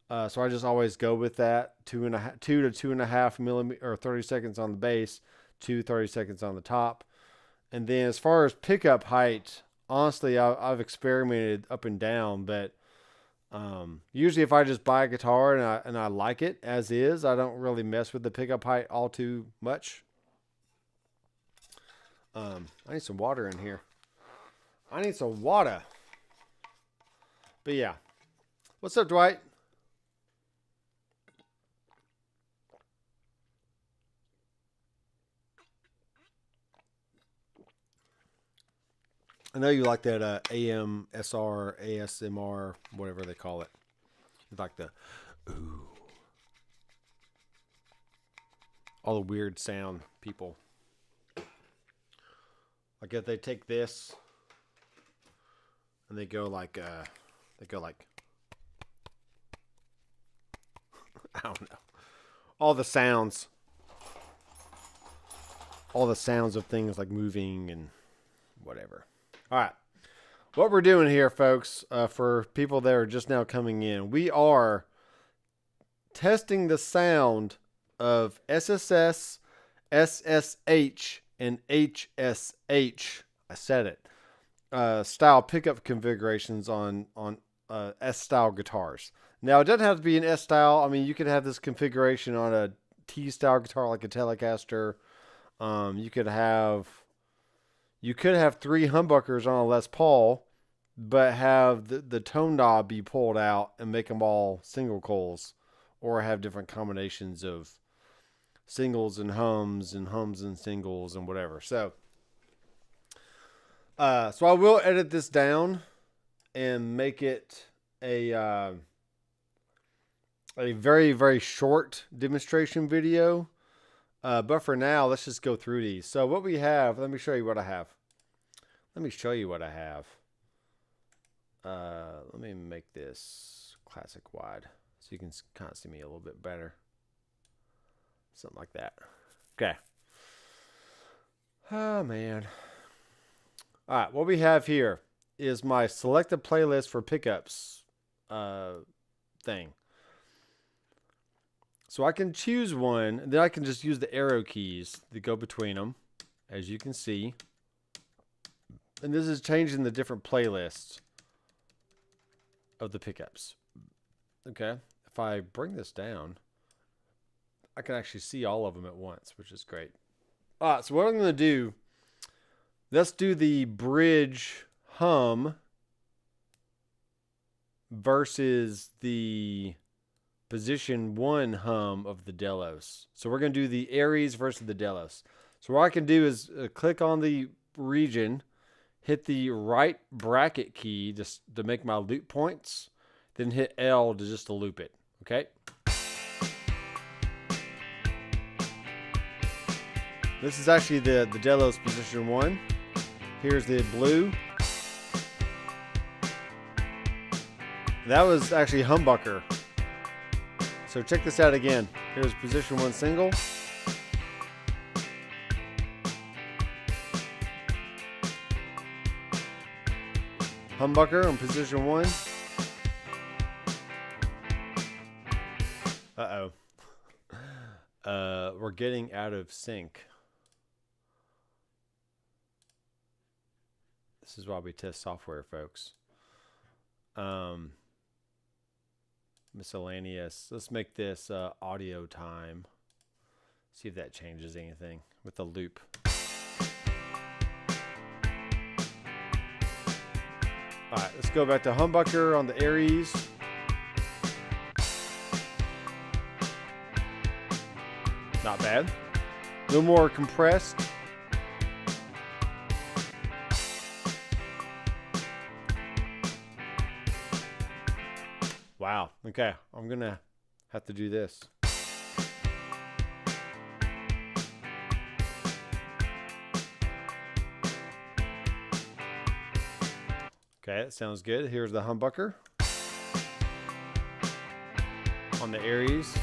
So I just always go with that 2 to 2.5 millimeter or 30 seconds on the bass, 2 30 seconds on the top. And then as far as pickup height, honestly, I've experimented up and down, but usually if I just buy a guitar and I like it as is, I don't really mess with the pickup height all too much. I need some water in here. I need some water. But yeah. What's up, Dwight? I know you like that AMSR, ASMR, whatever they call it. You like the ooh. All the weird sound people. Like if they take this and they go like I don't know. All the sounds of things like moving and whatever. All right. What we're doing here, folks, for people that are just now coming in, we are testing the sound of SSS, SSH, and HSH. I said it. Style pickup configurations on S-style guitars. Now, it doesn't have to be an S-style. I mean, you could have this configuration on a T-style guitar like a Telecaster. You could have 3 humbuckers on a Les Paul, but have the tone knob be pulled out and make them all single coils, or have different combinations of singles and hums and singles and whatever. So I will edit this down and make it a very, very short demonstration video. But for now, let's just go through these. So what we have, let me show you what I have. Let me make this classic wide so you can kind of see me a little bit better. Something like that. Okay. Oh, man. All right, what we have here is my selected playlist for pickups thing. So I can choose one, and then I can just use the arrow keys that go between them, as you can see. And this is changing the different playlists of the pickups. Okay, if I bring this down, I can actually see all of them at once, which is great. All right, so what I'm going to do, let's do the bridge hum versus the position 1 hum of the Delos. So we're going to do the Aries versus the Delos. So what I can do is click on the region, hit the right bracket key just to make my loop points, then hit L to just to loop it. Okay. This is actually the Delos position 1. Here's the blue. That was actually humbucker. So check this out again. Here's position 1 single. Humbucker on position 1. Uh-oh. We're getting out of sync. This is why we test software, folks. Miscellaneous. Let's make this audio time. See if that changes anything with the loop. All right, let's go back to humbucker on the Aries. Not bad. A little more compressed. Wow. Okay. I'm going to have to do this. Okay. That sounds good. Here's the humbucker on the Aries.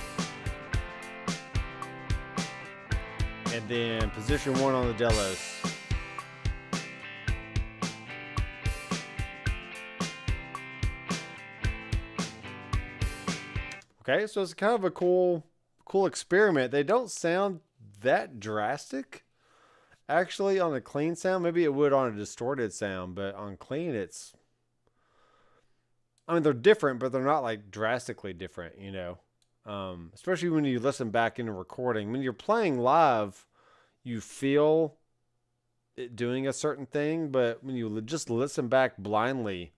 And then position 1 on the Delos. Okay, so it's kind of a cool experiment. They don't sound that drastic actually on a clean sound. Maybe it would on a distorted sound, but on clean, I mean, they're different, but they're not like drastically different, you know. Especially when you listen back in a recording. When you're playing live, you feel it doing a certain thing, but when you just listen back blindly,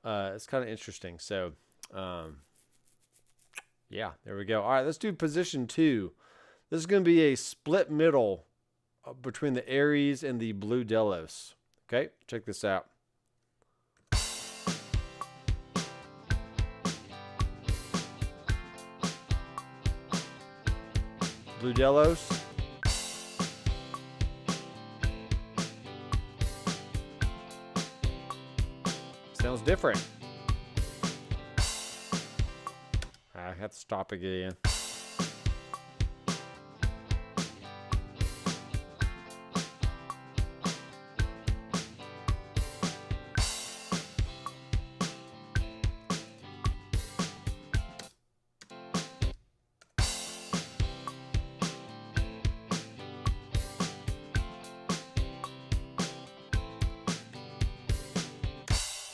it's kind of interesting. So, yeah, there we go. All right, let's do position 2. This is going to be a split middle between the Aries and the blue Delos. Okay, check this out. Blue Delos. Sounds different. I have to stop again.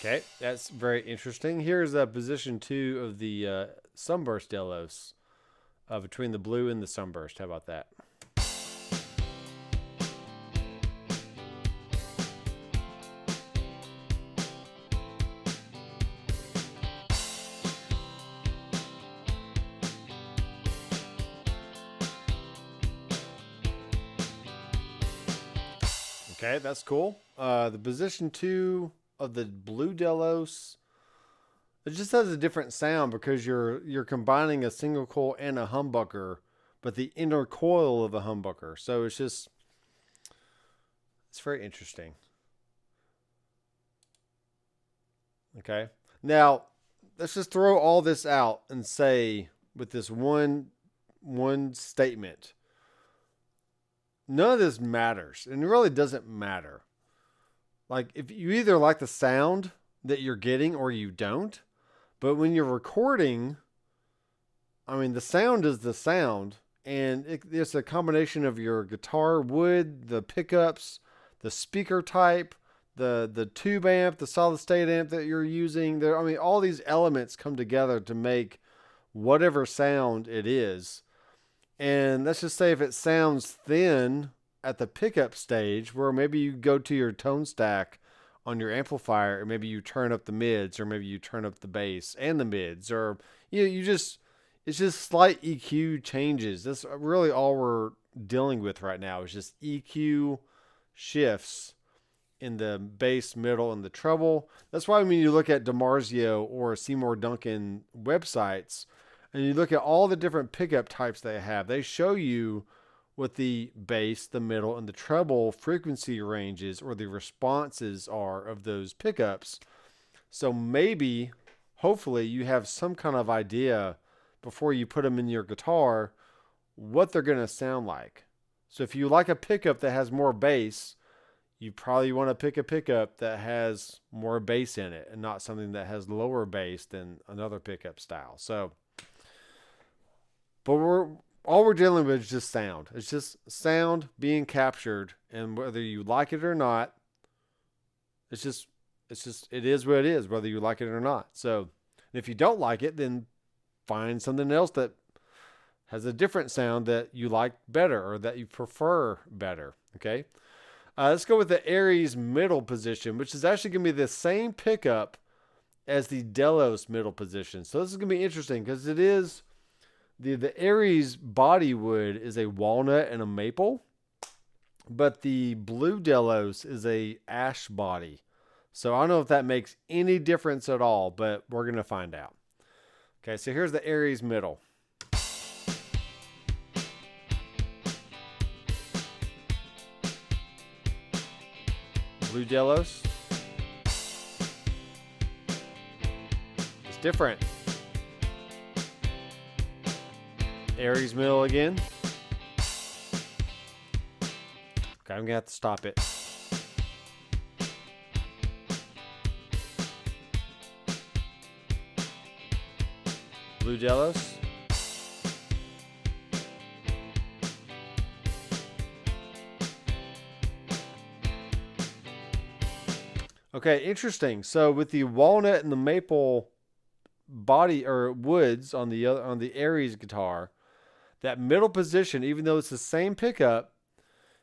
Okay, that's very interesting. Here's position 2 of the Sunburst Delos between the blue and the Sunburst. How about that? Okay, that's cool. The position 2 of the blue Delos, it just has a different sound because you're combining a single coil and a humbucker, but the inner coil of a humbucker. So it's very interesting. Okay, now let's just throw all this out and say with this one statement, none of this matters, and it really doesn't matter. Like, if you either like the sound that you're getting or you don't, but when you're recording, I mean, the sound is the sound, and it's a combination of your guitar wood, the pickups, the speaker type, the tube amp, the solid state amp that you're using. I mean, all these elements come together to make whatever sound it is. And let's just say if it sounds thin at the pickup stage, where maybe you go to your tone stack on your amplifier, or maybe you turn up the mids, or maybe you turn up the bass and the mids, or it's just slight EQ changes. That's really all we're dealing with right now, is just EQ shifts in the bass, middle, and the treble. That's why when you look at DiMarzio or Seymour Duncan websites, and you look at all the different pickup types they have, they show you what the bass, the middle, and the treble frequency ranges or the responses are of those pickups. So maybe, hopefully, you have some kind of idea before you put them in your guitar what they're going to sound like. So if you like a pickup that has more bass, you probably want to pick a pickup that has more bass in it and not something that has lower bass than another pickup style. So, but all we're dealing with is just sound. It's just sound being captured, and whether you like it or not, it is what it is, whether you like it or not. So if you don't like it, then find something else that has a different sound that you like better or that you prefer better. Okay. Let's go with the Aries middle position, which is actually going to be the same pickup as the Delos middle position. So this is going to be interesting because it is the Aries body wood is a walnut and a maple, but the blue Delos is a ash body. So I don't know if that makes any difference at all, but we're going to find out. Okay, so here's the Aries middle. Blue Delos. It's different. Aries middle again. Okay, I'm going to have to stop it. Blue Delos. Okay, interesting. So with the walnut and the maple body or woods on the Aries guitar, that middle position, even though it's the same pickup,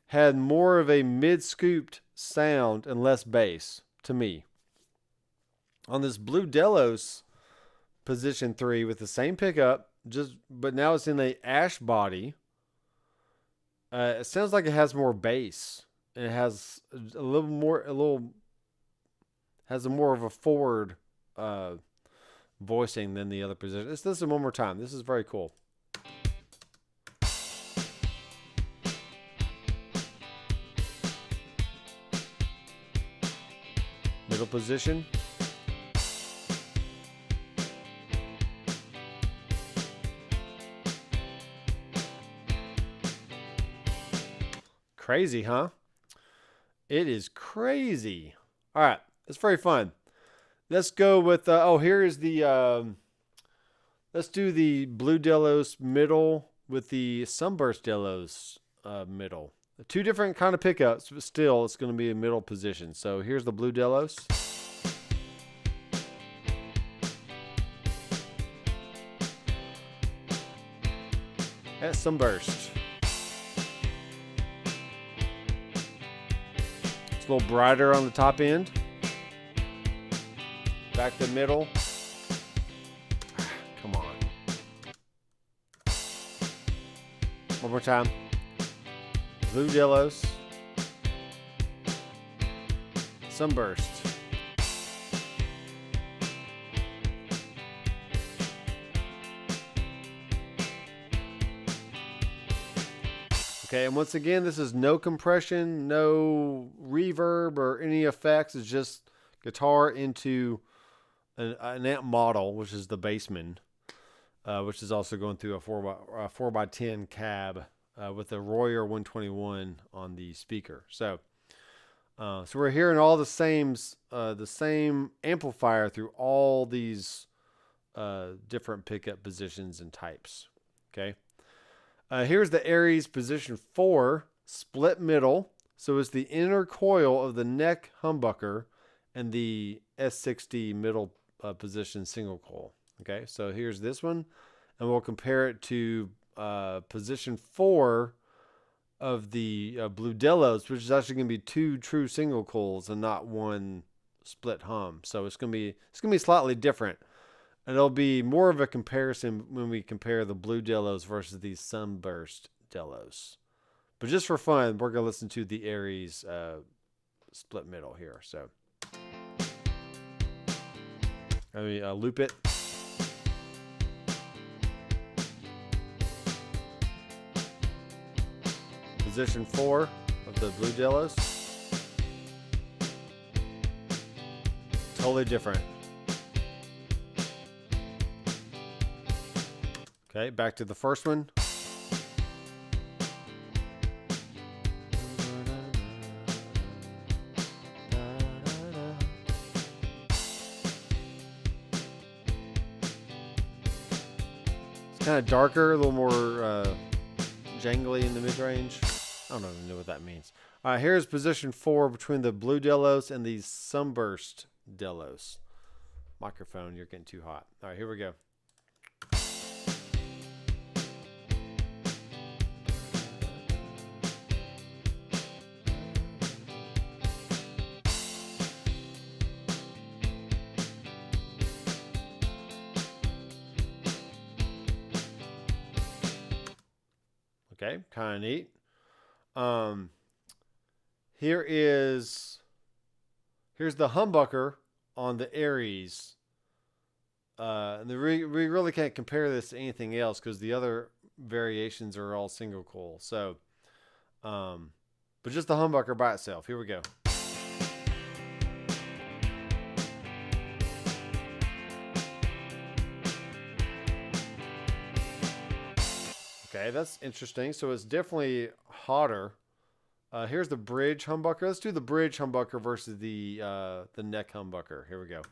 had more of a mid-scooped sound and less bass to me. On this Blue Delos position 3 with the same pickup, but now it's in a ash body. It sounds like it has more bass. It has has a more of a forward voicing than the other position. Let's listen one more time. This is very cool. Middle position. Crazy, huh? It is crazy. All right, it's very fun. Let's go with here is the let's do the Blue Delos middle with the Sunburst Delos middle. Two different kind of pickups, but still it's going to be a middle position. So here's the Blue Delos. That's Sunburst. It's a little brighter on the top end. Back to the middle. Come on. One more time. Blue Delos. Sunburst. Okay, and once again, this is no compression, no reverb or any effects. It's just guitar into an amp model, which is the Bassman, which is also going through a 4x10 cab with a Royer 121 on the speaker. So we're hearing all the same amplifier through all these different pickup positions and types. Okay. Here's the Aries position 4, split middle. So it's the inner coil of the neck humbucker and the S60 middle position single coil. Okay, so here's this one, and we'll compare it to position 4 of the Blue Delos, which is actually going to be 2 true single coils and not one split hum. So it's going to be slightly different. And it'll be more of a comparison when we compare the Blue Delos versus the Sunburst Delos. But just for fun, we're going to listen to the Aries split middle here. So let me loop it. Position 4 of the Blue Delos. Totally different. Okay, back to the first one. It's kind of darker, a little more jangly in the mid-range. I don't even know what that means. All right, here's position 4 between the Blue Delos and the Sunburst Delos. Microphone, you're getting too hot. All right, here we go. Okay, kind of neat. Here's the humbucker on the Aries. And we really can't compare this to anything else because the other variations are all single coil. So, but just the humbucker by itself. Here we go. Okay, that's interesting. So it's definitely hotter. Here's the bridge humbucker. Let's do the bridge humbucker versus the neck humbucker. Here we go.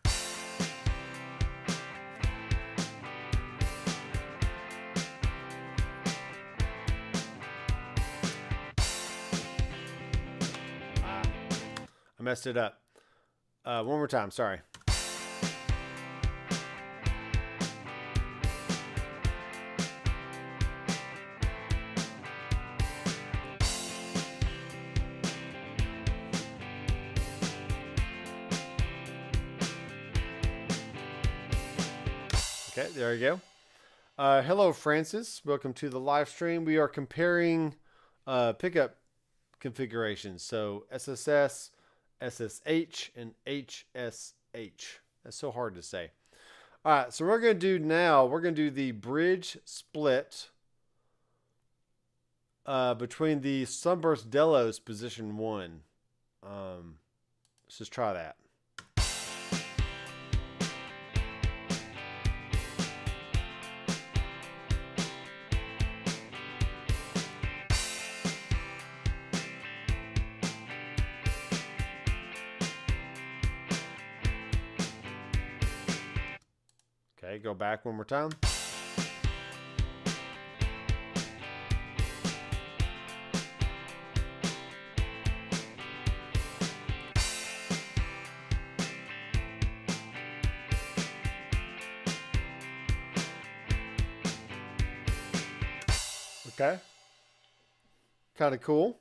I messed it up. One more time, sorry. Okay, there you go. Hello, Francis. Welcome to the live stream. We are comparing pickup configurations. So SSS, SSH, and HSH. That's so hard to say. All right, so we're going to do now, we're going to do the bridge split between the Sunburst Delos position 1. Let's just try that. Okay, go back one more time. Okay. Kind of cool.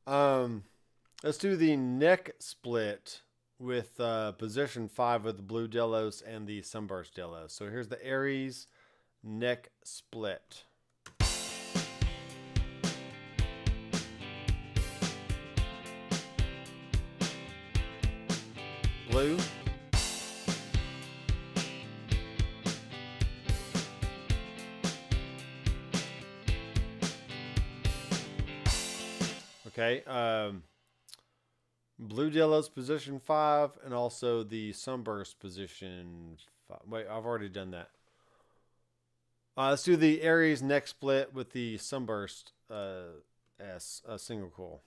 Let's do the neck split with position 5 of the blue Delos and the Sunburst Delos. So here's the Aries neck split. Blue. Okay. Blue Delos position 5 and also the Sunburst position 5. Wait, I've already done that. Let's do the Aries neck split with the Sunburst S single coil.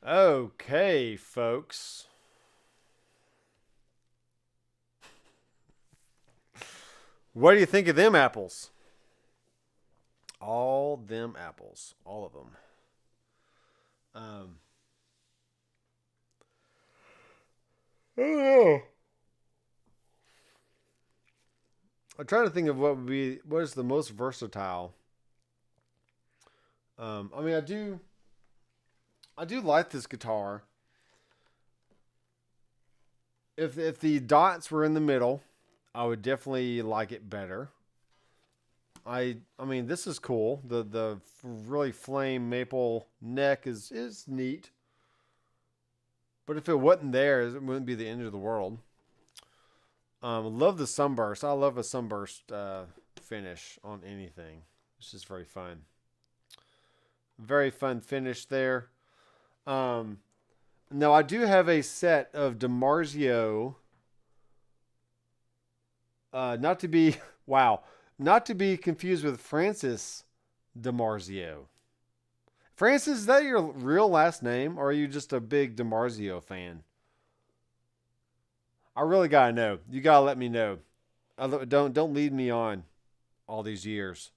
Okay, folks. What do you think of them apples? All them apples. All of them. I don't know. I'm trying to think of what is the most versatile. I mean, I do like this guitar. If the dots were in the middle, I would definitely like it better. I mean, this is cool. The really flame maple neck is neat. But if it wasn't there, it wouldn't be the end of the world. Love the Sunburst. I love a Sunburst finish on anything. It's just very fun. Very fun finish there. Now I do have a set of DiMarzio. Not to be confused with Francis DiMarzio. Francis, is that your real last name, or are you just a big DiMarzio fan? I really gotta know. You gotta let me know. Don't lead me on all these years.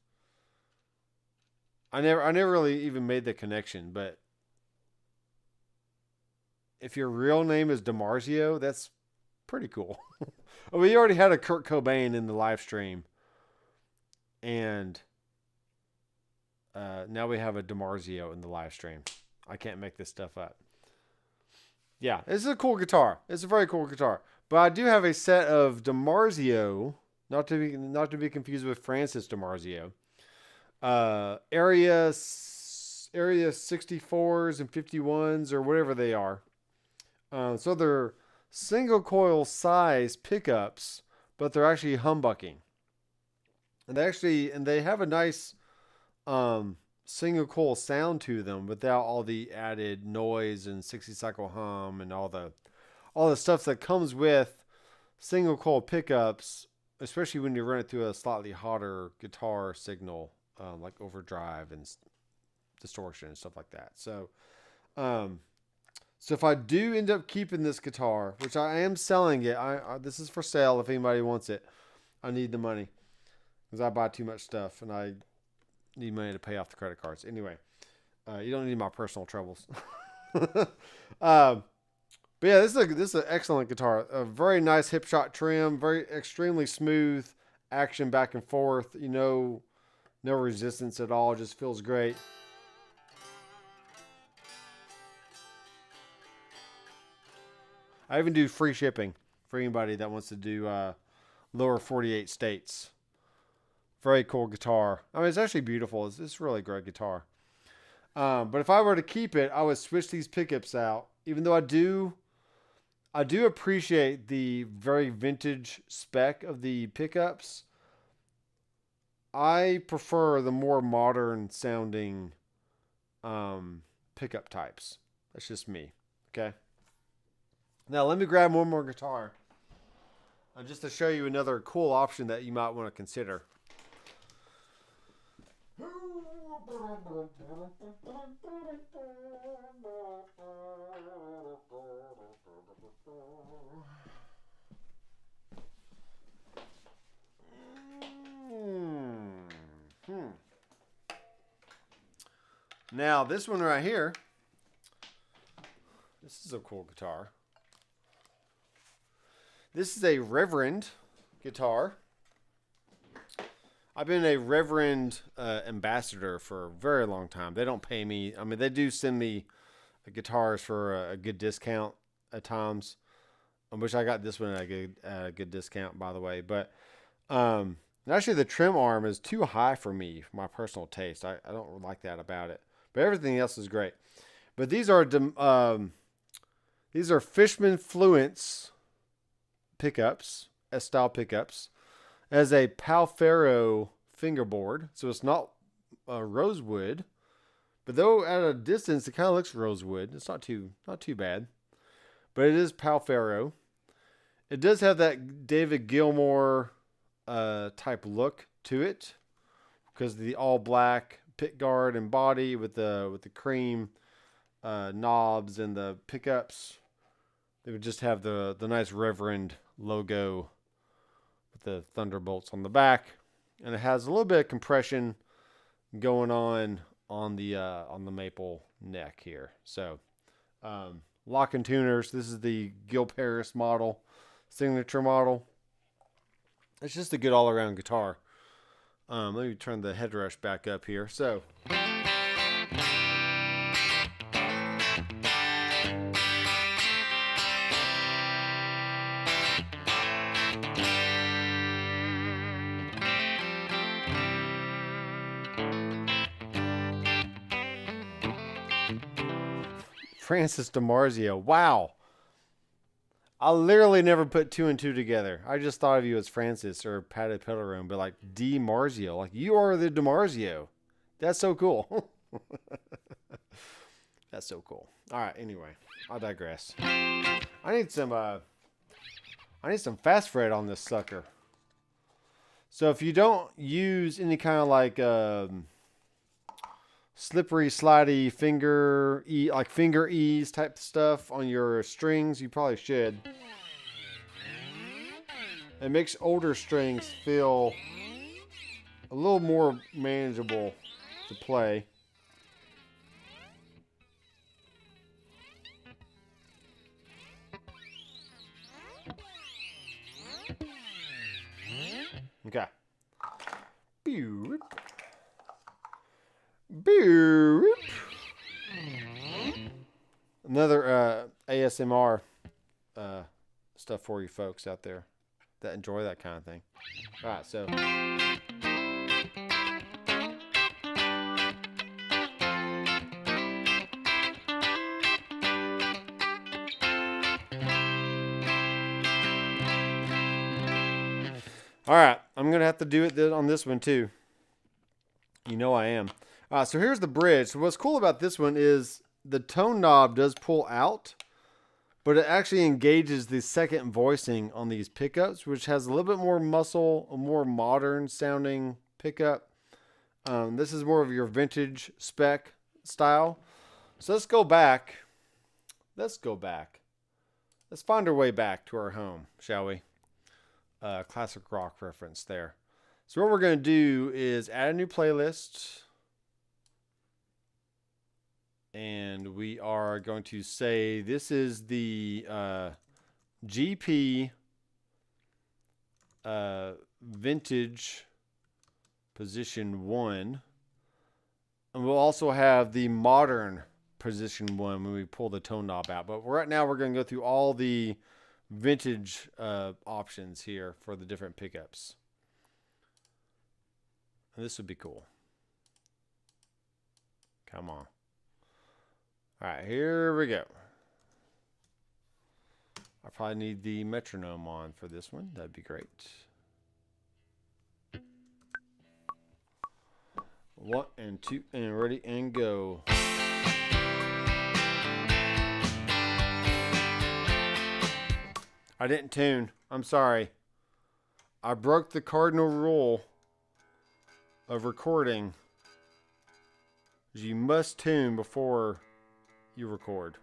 I never really even made the connection, but if your real name is DiMarzio, that's pretty cool. We already had a Kurt Cobain in the live stream, and now we have a DiMarzio in the live stream. I can't make this stuff up. Yeah, this is a cool guitar. It's a very cool guitar. But I do have a set of DiMarzio, not to be confused with Francis DiMarzio. Area 64s and 51s or whatever they are. So they're single coil size pickups, but they're actually humbucking. And they have a nice single coil sound to them without all the added noise and 60 cycle hum and all the stuff that comes with single coil pickups, especially when you run it through a slightly hotter guitar signal, like overdrive and distortion and stuff like that. So if I do end up keeping this guitar, which I am selling it, this is for sale if anybody wants it. I need the money because I buy too much stuff and I need money to pay off the credit cards. Anyway, you don't need my personal troubles. But yeah, this is an excellent guitar. A very nice hip shot trim, very extremely smooth action back and forth. No resistance at all. Just feels great. I even do free shipping for anybody that wants to do lower 48 states. Very cool guitar. I mean, it's actually beautiful. It's really great guitar. But if I were to keep it, I would switch these pickups out. Even though I do appreciate the very vintage spec of the pickups, I prefer the more modern sounding pickup types. That's just me. Okay. Now let me grab one more guitar. Just to show you another cool option that you might want to consider. Now this one right here, this is a cool guitar. This is a Reverend guitar. I've been a Reverend ambassador for a very long time. They don't pay me. I mean, they do send me guitars for a good discount at times. I wish I got this one at a good discount, by the way. But actually, the trim arm is too high for me, for my personal taste. I don't like that about it. But everything else is great. But these are Fishman Fluence pickups, S-style pickups. As a Palfaro fingerboard, so it's not rosewood, but though at a distance it kind of looks rosewood. It's not too bad, but it is Palfaro. It does have that David Gilmour type look to it because of the all black pick guard and body with the cream knobs and the pickups. They would just have the nice Reverend logo. The thunderbolts on the back, and it has a little bit of compression going on the maple neck here. So lock and tuners. This is the Gil Paris model, signature model. It's just a good all-around guitar. Let me turn the headrush back up here. So Francis DiMarzio. Wow. I literally never put two and two together. I just thought of you as Francis or Patty Pellerin, but like DiMarzio. Like, you are the DiMarzio. That's so cool. That's so cool. All right, anyway, I digress. I need some fast fret on this sucker. So if you don't use any kind of like slippery, slidey finger ease type stuff on your strings, you probably should. It makes older strings feel a little more manageable to play. Okay. Boop. Boop. Another ASMR stuff for you folks out there that enjoy that kind of thing. All right, so all right, I'm going to have to do it on this one too. You know I am. So here's the bridge. So what's cool about this one is the tone knob does pull out, but it actually engages the second voicing on these pickups, which has a little bit more muscle, a more modern sounding pickup. This is more of your vintage spec style. So let's go back. Let's find our way back to our home, shall we? Classic rock reference there. So what we're going to do is add a new playlist. And we are going to say this is the GP vintage position 1. And we'll also have the modern position 1 when we pull the tone knob out. But right now we're going to go through all the vintage options here for the different pickups. And this would be cool. Come on. All right, here we go. I probably need the metronome on for this one. That'd be great. 1 and 2 and ready and go. I didn't tune. I'm sorry. I broke the cardinal rule of recording. You must tune before you record.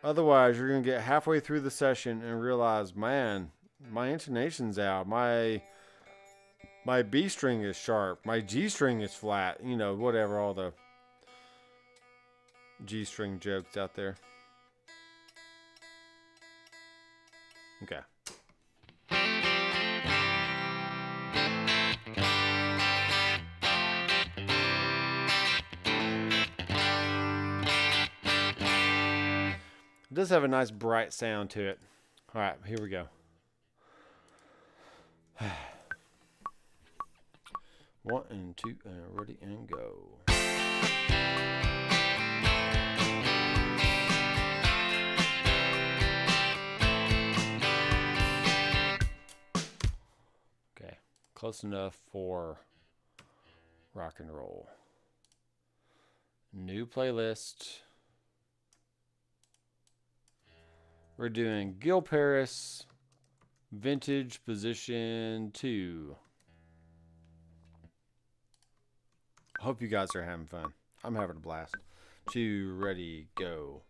Otherwise, you're going to get halfway through the session and realize, man, my intonation's out. My B string is sharp. My G string is flat. You know, whatever, all the G string jokes out there. Okay. It does have a nice bright sound to it. All right, here we go. 1 and 2 and ready and go. Okay, close enough for rock and roll. New playlist. We're doing Gil Paris, vintage position 2. Hope you guys are having fun. I'm having a blast. 2, ready, go.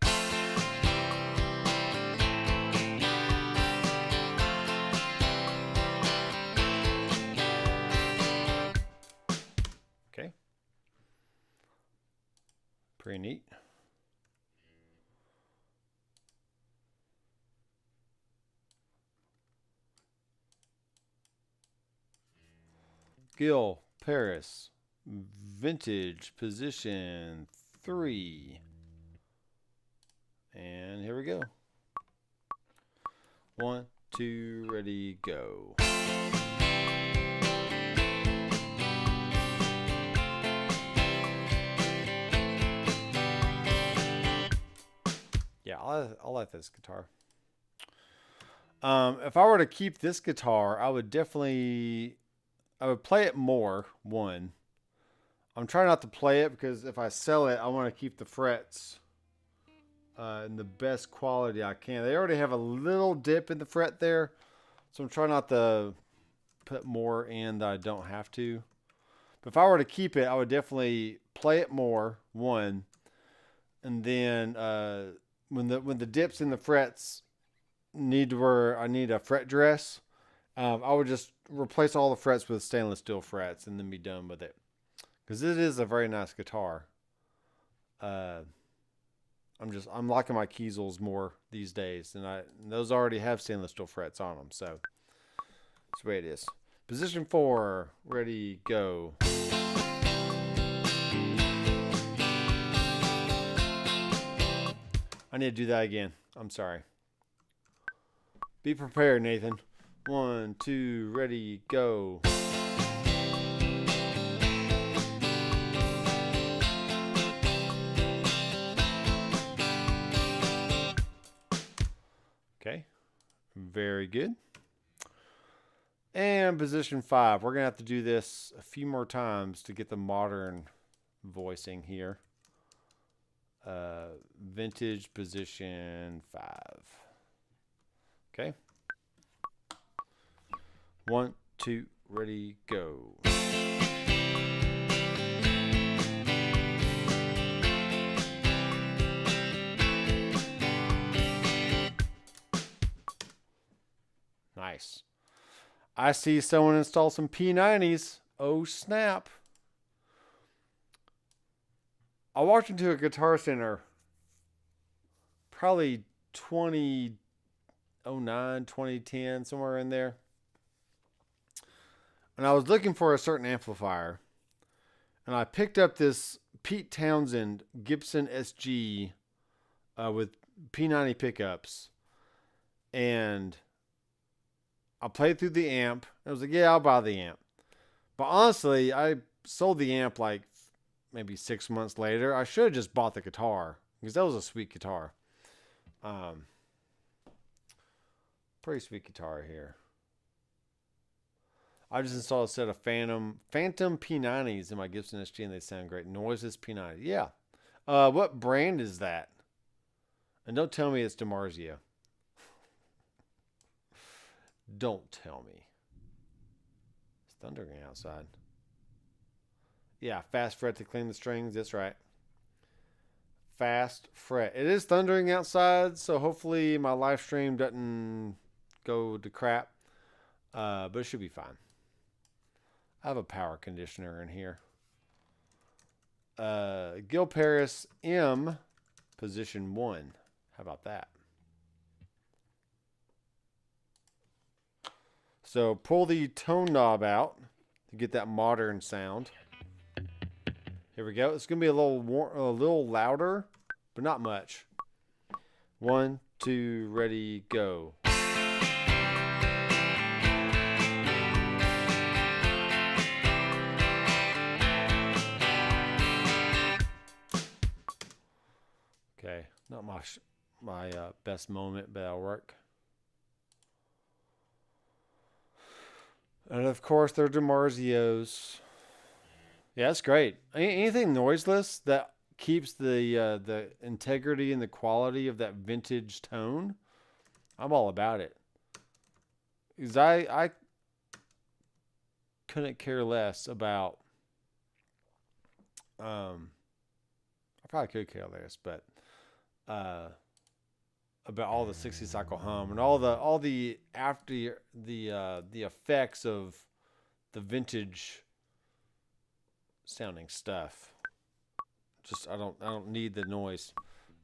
Okay. Pretty neat. Gil Paris, vintage position 3. And here we go. 1, 2, ready, go. Yeah, I like this guitar. If I were to keep this guitar, I would play it more, 1. I'm trying not to play it because if I sell it, I want to keep the frets in the best quality I can. They already have a little dip in the fret there, so I'm trying not to put more in that I don't have to. But if I were to keep it, I would definitely play it more, 1. And then when the dips in the frets need where I need a fret dress, I would just replace all the frets with stainless steel frets and then be done with it. Because it is a very nice guitar. I'm liking my Kiesels more these days, and those already have stainless steel frets on them, so that's the way it is. Position 4, ready, go. I need to do that again. I'm sorry. Be prepared, Nathan. 1, 2, ready, go. Okay, very good. And position 5. We're going to have to do this a few more times to get the modern voicing here. Vintage position 5. Okay. 1, 2, ready, go. Nice. I see someone install some P90s. Oh, snap. I walked into a Guitar Center probably 2009, 2010, somewhere in there. And I was looking for a certain amplifier. And I picked up this Pete Townsend Gibson SG with P90 pickups. And I played through the amp. I was like, yeah, I'll buy the amp. But honestly, I sold the amp like maybe 6 months later. I should have just bought the guitar because that was a sweet guitar. Pretty sweet guitar here. I just installed a set of Phantom P90s in my Gibson SG and they sound great. Noiseless P90. Yeah. What brand is that? And don't tell me it's DiMarzio. Don't tell me. It's thundering outside. Yeah, fast fret to clean the strings. That's right. Fast fret. It is thundering outside, so hopefully my live stream doesn't go to crap. But it should be fine. I have a power conditioner in here. Gil Paris M, position 1. How about that? So pull the tone knob out to get that modern sound. Here we go. It's going to be a little louder, but not much. 1, 2, ready, go. Okay, not my best moment, but that'll work. And of course, they're DiMarzios. Yeah, that's great. Anything noiseless that keeps the integrity and the quality of that vintage tone, I'm all about it. Because I couldn't care less about. I probably could care less, but about all the 60 cycle hum and all the after the effects of the vintage sounding stuff. Just I don't need the noise.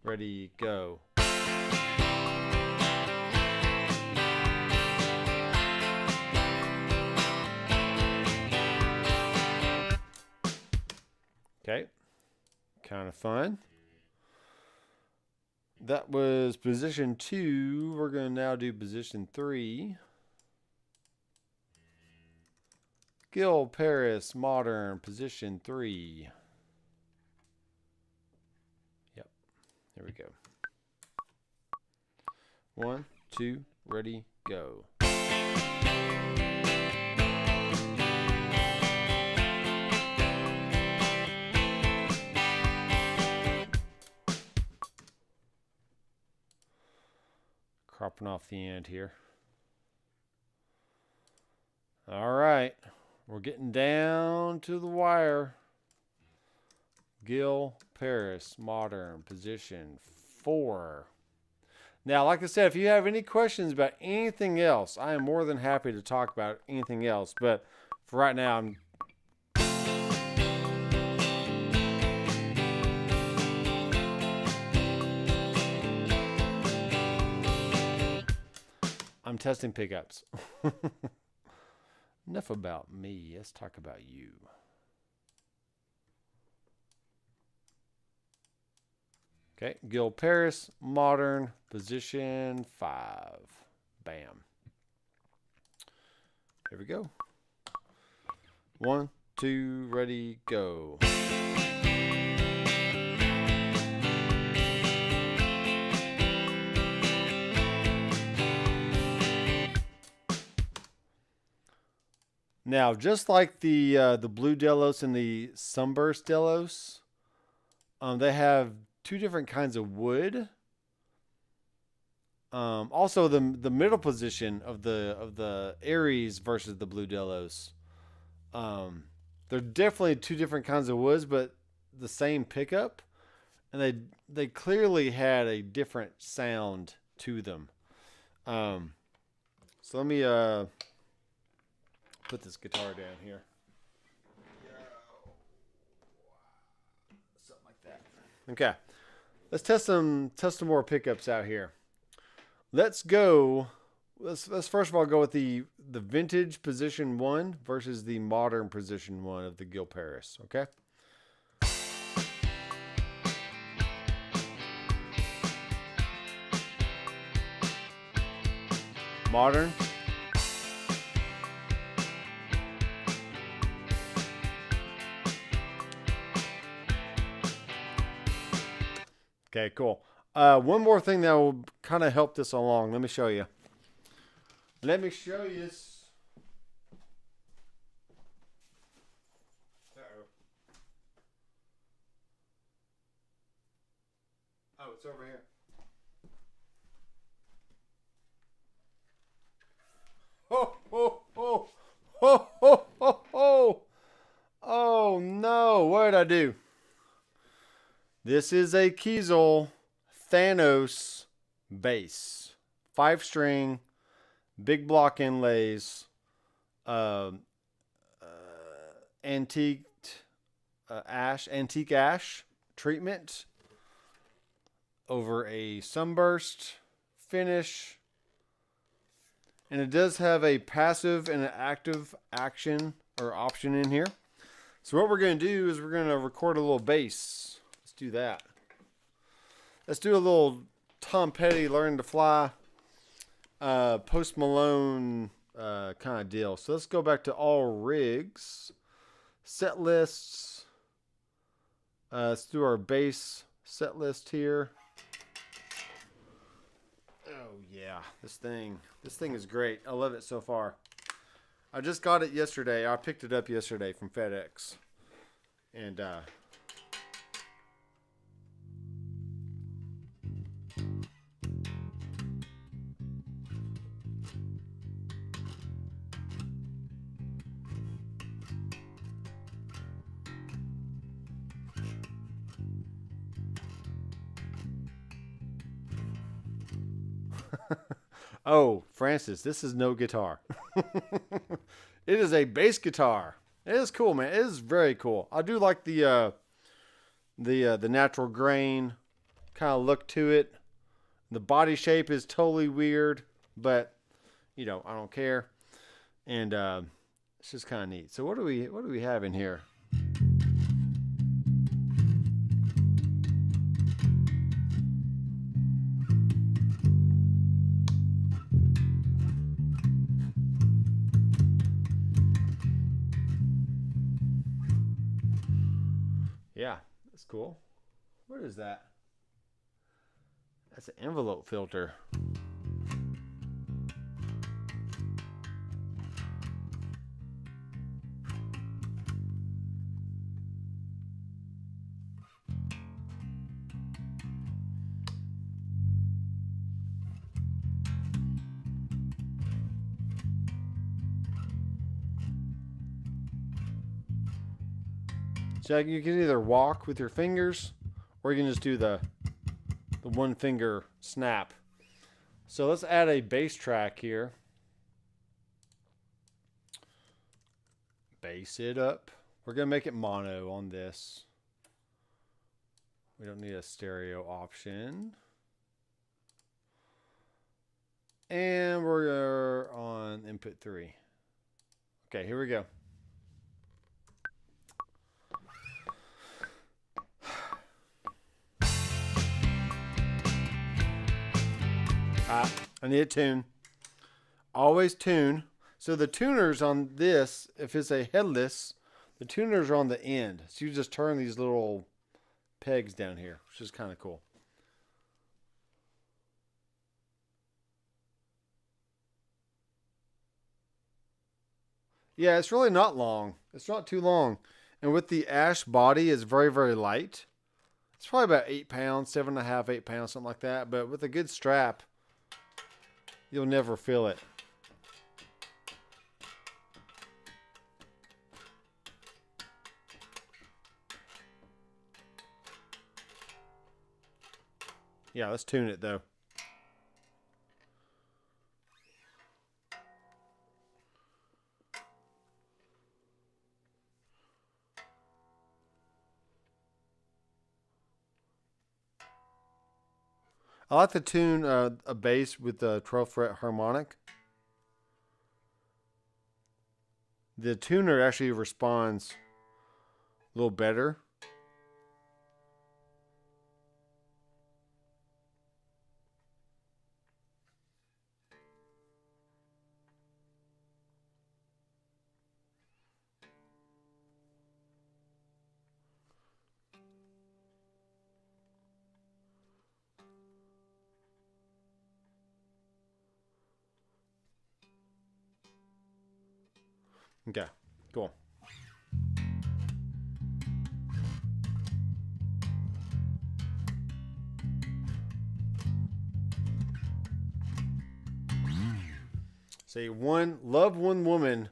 Ready, go. Okay. Kind of fun. That was position 2. We're going to now do position 3. Gil Paris Modern, position 3. Yep. Here we go. 1, 2, ready, go. Cropping off the end here. All right. We're getting down to the wire. Gil Paris Modern, position 4. Now, like I said, if you have any questions about anything else, I am more than happy to talk about anything else. But for right now, I'm testing pickups. Enough about me. Let's talk about you. Okay, Gil Paris, Modern, position 5. Bam. Here we go. 1, 2, ready, go. Now, just like the blue Delos and the Sunburst Delos, they have two different kinds of wood. Also, the middle position of the Aries versus the blue Delos. They're definitely two different kinds of woods, but the same pickup, and they clearly had a different sound to them. So let me put this guitar down here. Something like that. Okay, let's test some more pickups out here. Let's go. Let's first of all go with the vintage position 1 versus the modern position 1 of the Gil Paris. Okay. Modern. Okay, cool. One more thing that will kind of help this along. Let me show you. Let me show you. Uh-oh. Oh, it's over here. Ho, ho, ho. Ho, ho, ho, ho. Oh, no. What did I do? This is a Kiesel Thanos bass. 5-string, big block inlays, antique ash treatment over a Sunburst finish. And it does have a passive and an active action or option in here. So what we're going to do is we're going to record a little bass. Let's do that. Let's do a little Tom Petty Learn to Fly, Post Malone kind of deal. So let's go back to all rigs, set lists. Let's do our bass set list here. Oh yeah, this thing is great. I love it so far. I just got it yesterday. I picked it up yesterday from FedEx, and oh, Francis, this is no guitar. It is a bass guitar. It is cool, man. It is very cool. I do like the natural grain kind of look to it. The body shape is totally weird, but you know, I don't care. And it's just kind of neat. So what do we have in here? Yeah, that's cool. What is that? That's an envelope filter. So you can either walk with your fingers, or you can just do the one finger snap. So let's add a bass track here. Bass it up. We're gonna make it mono on this. We don't need a stereo option. And we're on input 3. Okay, here we go. I need a tune. Always tune. So the tuners on this, if it's a headless, the tuners are on the end. So you just turn these little pegs down here, which is kind of cool. Yeah, it's really not long. It's not too long. And with the ash body, it's very, very light. It's probably about 8 pounds, 7.5, 8 pounds, something like that. But with a good strap, you'll never feel it. Yeah, let's tune it though. I like to tune a bass with the 12th fret harmonic. The tuner actually responds a little better. Okay, cool. Say love one woman,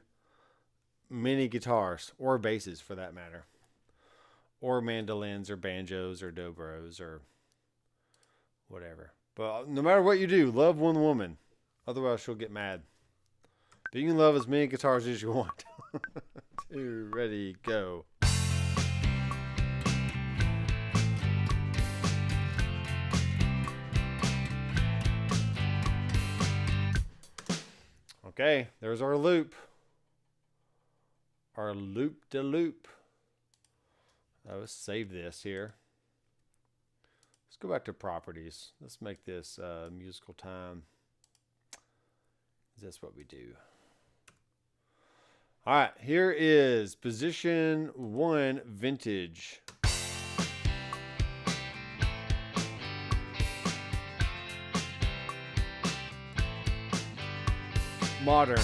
many guitars or basses for that matter, or mandolins or banjos or dobros or whatever. But no matter what you do, love one woman. Otherwise, she'll get mad. But you can love as many guitars as you want. 2, ready, go. Okay, there's our loop. Our loop-de-loop. Let's save this here. Let's go back to properties. Let's make this musical time. That's what we do. All right, here is position 1 vintage. Modern.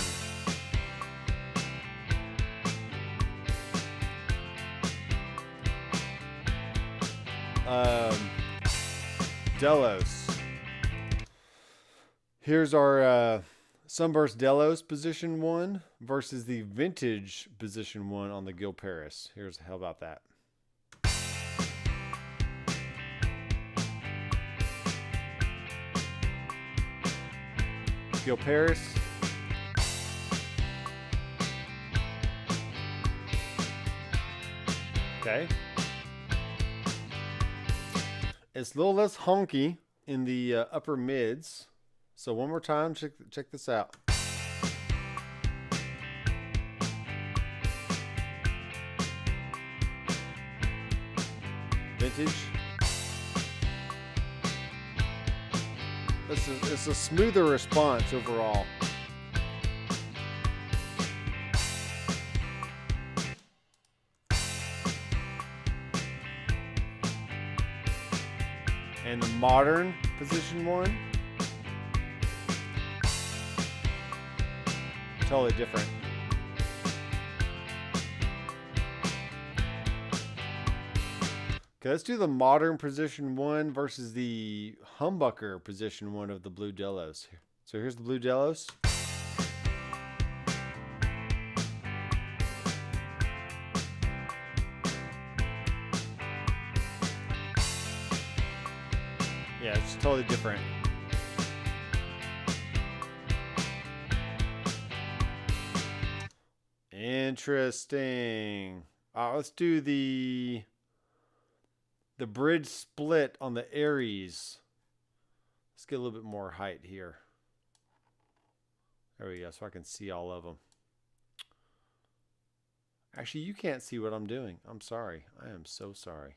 Delos. Here's our Sunburst Delos position 1 versus the vintage position 1 on the Gil Paris. How about that? Gil Paris. Okay. It's a little less honky in the upper mids. So one more time, check this out. Vintage. It's a smoother response overall. And the modern position 1. Totally different. Okay, let's do the modern position 1 versus the humbucker position 1 of the Blue Delos. So here's the Blue Delos. Yeah, it's totally different. Interesting. Let's do the bridge split on the Aries. Let's get a little bit more height here. There we go, so I can see all of them. Actually, you can't see what I'm doing. I'm sorry. I am so sorry.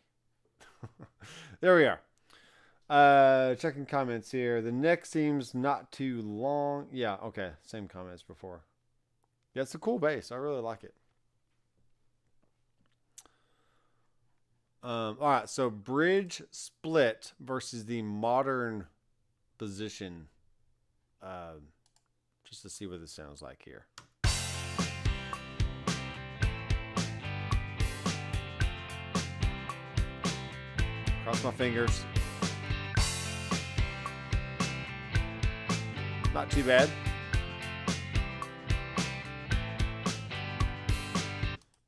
There we are. Checking comments here. The neck seems not too long. Yeah, okay. Same comments before. Yeah, it's a cool bass. I really like it. All right, so bridge split versus the modern position. Just to see what this sounds like here. Cross my fingers. Not too bad.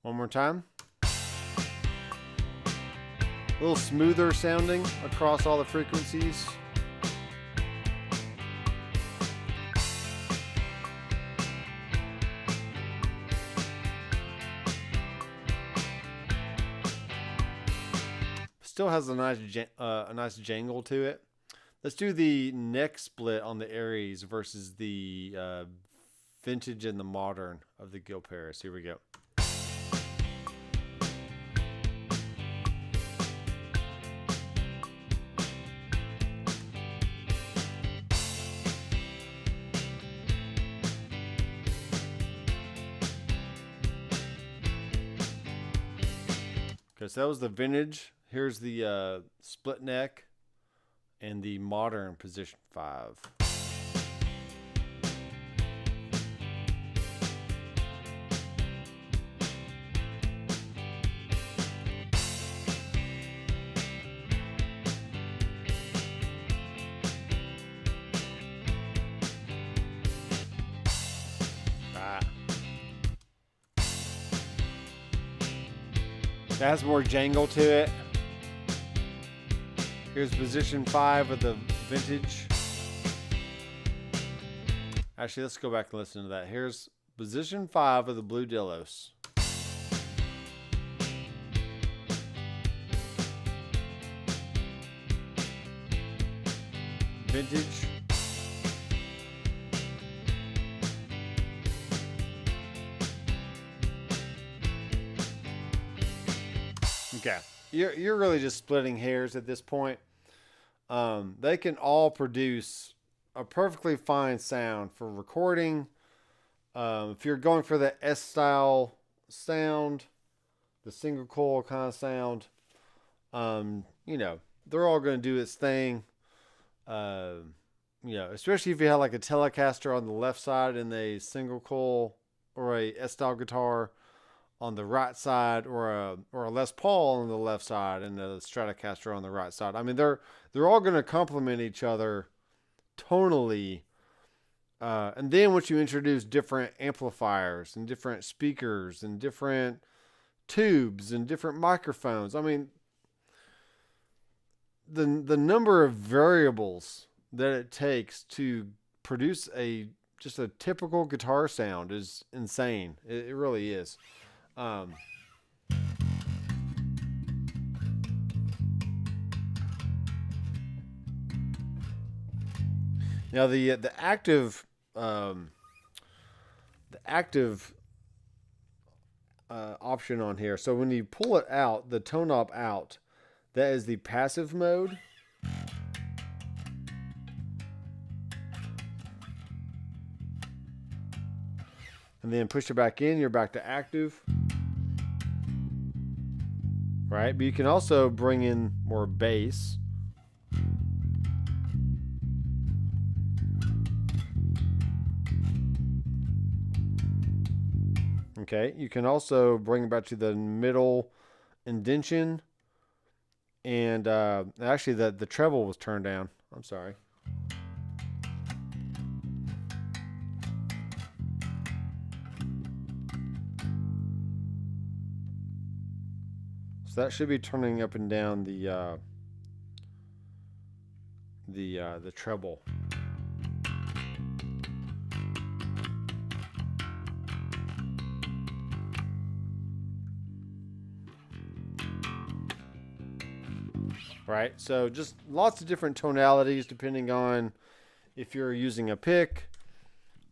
One more time. A little smoother sounding across all the frequencies. Still has a nice jangle to it. Let's do the neck split on the Aries versus the vintage and the modern of the Gil Paris. Here we go. Okay, so that was the vintage. Here's the split neck and the modern position 5. That has more jangle to it. Here's position 5 of the vintage. Actually, let's go back and listen to that. Here's position 5 of the blue Delos. Vintage. Okay, you're really just splitting hairs at this point. They can all produce a perfectly fine sound for recording. If you're going for the S-style sound, the single coil kind of sound, you know, they're all going to do its thing. You know, especially if you have like a Telecaster on the left side and a single coil or a S-style guitar on the right side, or a Les Paul on the left side and a Stratocaster on the right side. I mean, they're all going to complement each other tonally. And then once you introduce different amplifiers and different speakers and different tubes and different microphones, I mean, the number of variables that it takes to produce just a typical guitar sound is insane. It really is. Now the active option on here. So when you pull it out, the tone knob out, that is the passive mode. And then push it back in, you're back to active. Right? But you can also bring in more bass. Okay, you can also bring it back to the middle indentation. And actually the treble was turned down. I'm sorry. So that should be turning up and down the treble. Right, so just lots of different tonalities depending on if you're using a pick,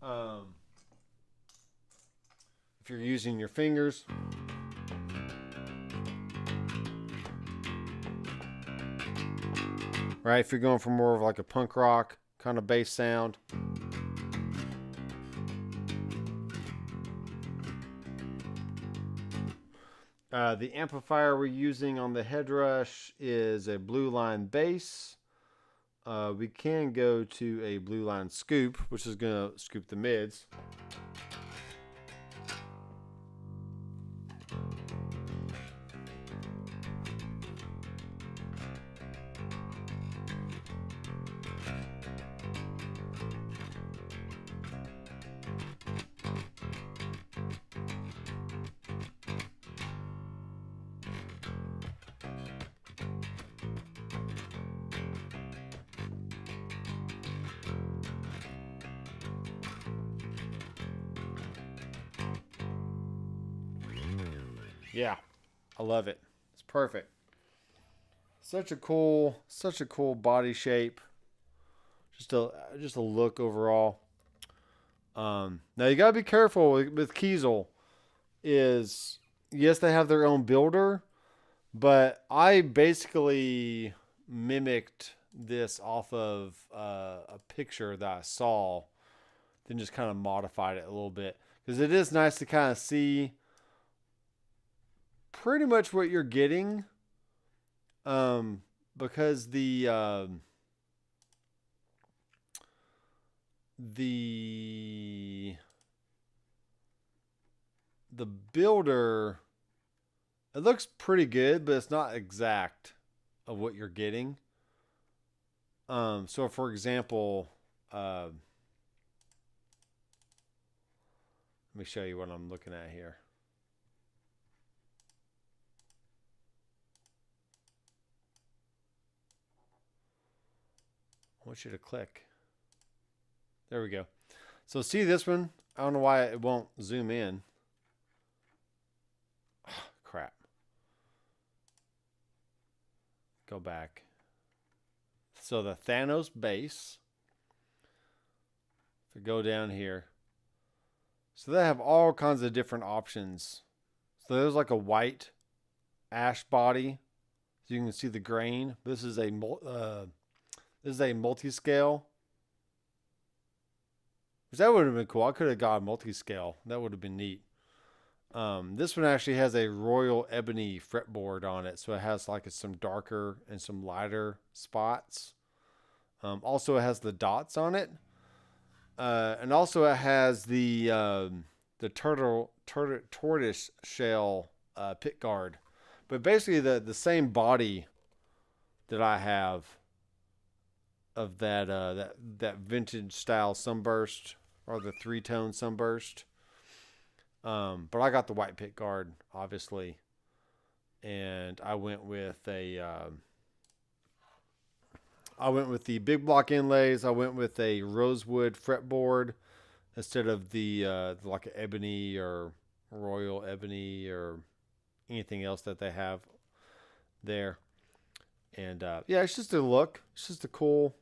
if you're using your fingers. Right, if you're going for more of like a punk rock kind of bass sound. The amplifier we're using on the headrush is a Blue Line bass. We can go to a Blue Line scoop, which is going to scoop the mids. Yeah, I love it. It's perfect. Such a cool body shape. Just a look overall. Now you gotta be careful with Kiesel. Is yes, they have their own builder, but I basically mimicked this off of a picture that I saw, then just kind of modified it a little bit because it is nice to kind of see pretty much what you're getting. Because the the builder, it looks pretty good, but it's not exact of what you're getting. So for example, let me show you what I'm looking at here. I want you to click. There we go. So see this one? I don't know why it won't zoom in. Oh, crap. Go back. So the Thanos base. If we go down here. So they have all kinds of different options. So there's like a white ash body. So you can see the grain. This is a multi-scale. That would have been cool. I could have got a multi-scale. That would have been neat. This one actually has a royal ebony fretboard on it. So it has like some darker and some lighter spots. Also, it has the dots on it. And also it has the tortoise shell pit guard. But basically the same body that I have of that vintage style Sunburst, or the 3-tone Sunburst. But I got the white pit guard, obviously. And I went with the big block inlays. I went with a rosewood fretboard instead of the like an ebony or royal ebony or anything else that they have there. And yeah, it's just a look. It's just a cool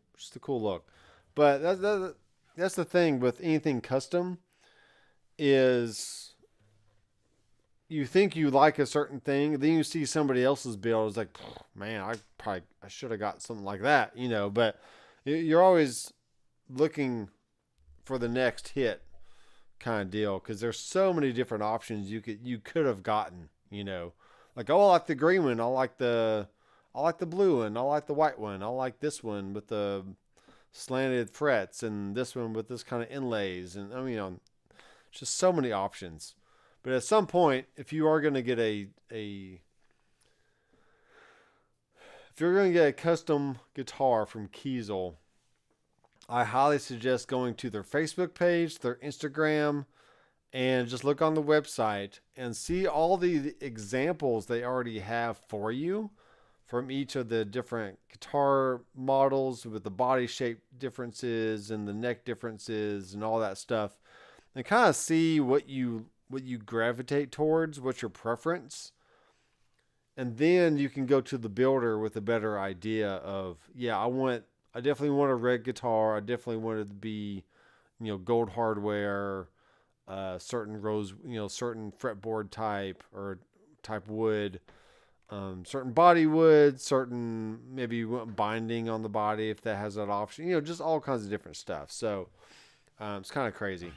look. But that's the thing with anything custom is you think you like a certain thing, then you see somebody else's build. It's like, man, I should have got something like that, you know. But you're always looking for the next hit kind of deal because there's so many different options you could have gotten, you know. Like, oh, I like the green one. I like the blue one. I like the white one. I like this one with the slanted frets and this one with this kind of inlays. And I mean, just so many options. But at some point, if you are going to get if you're going to get a custom guitar from Kiesel, I highly suggest going to their Facebook page, their Instagram, and just look on the website and see all the examples they already have for you from each of the different guitar models with the body shape differences and the neck differences and all that stuff, and kind of see what you gravitate towards, what's your preference. And then you can go to the builder with a better idea of, yeah, I definitely want a red guitar. I definitely want it to be, you know, gold hardware, certain certain fretboard type or type wood, certain body wood, certain maybe you want binding on the body if that has that option, you know, just all kinds of different stuff. So it's kind of crazy.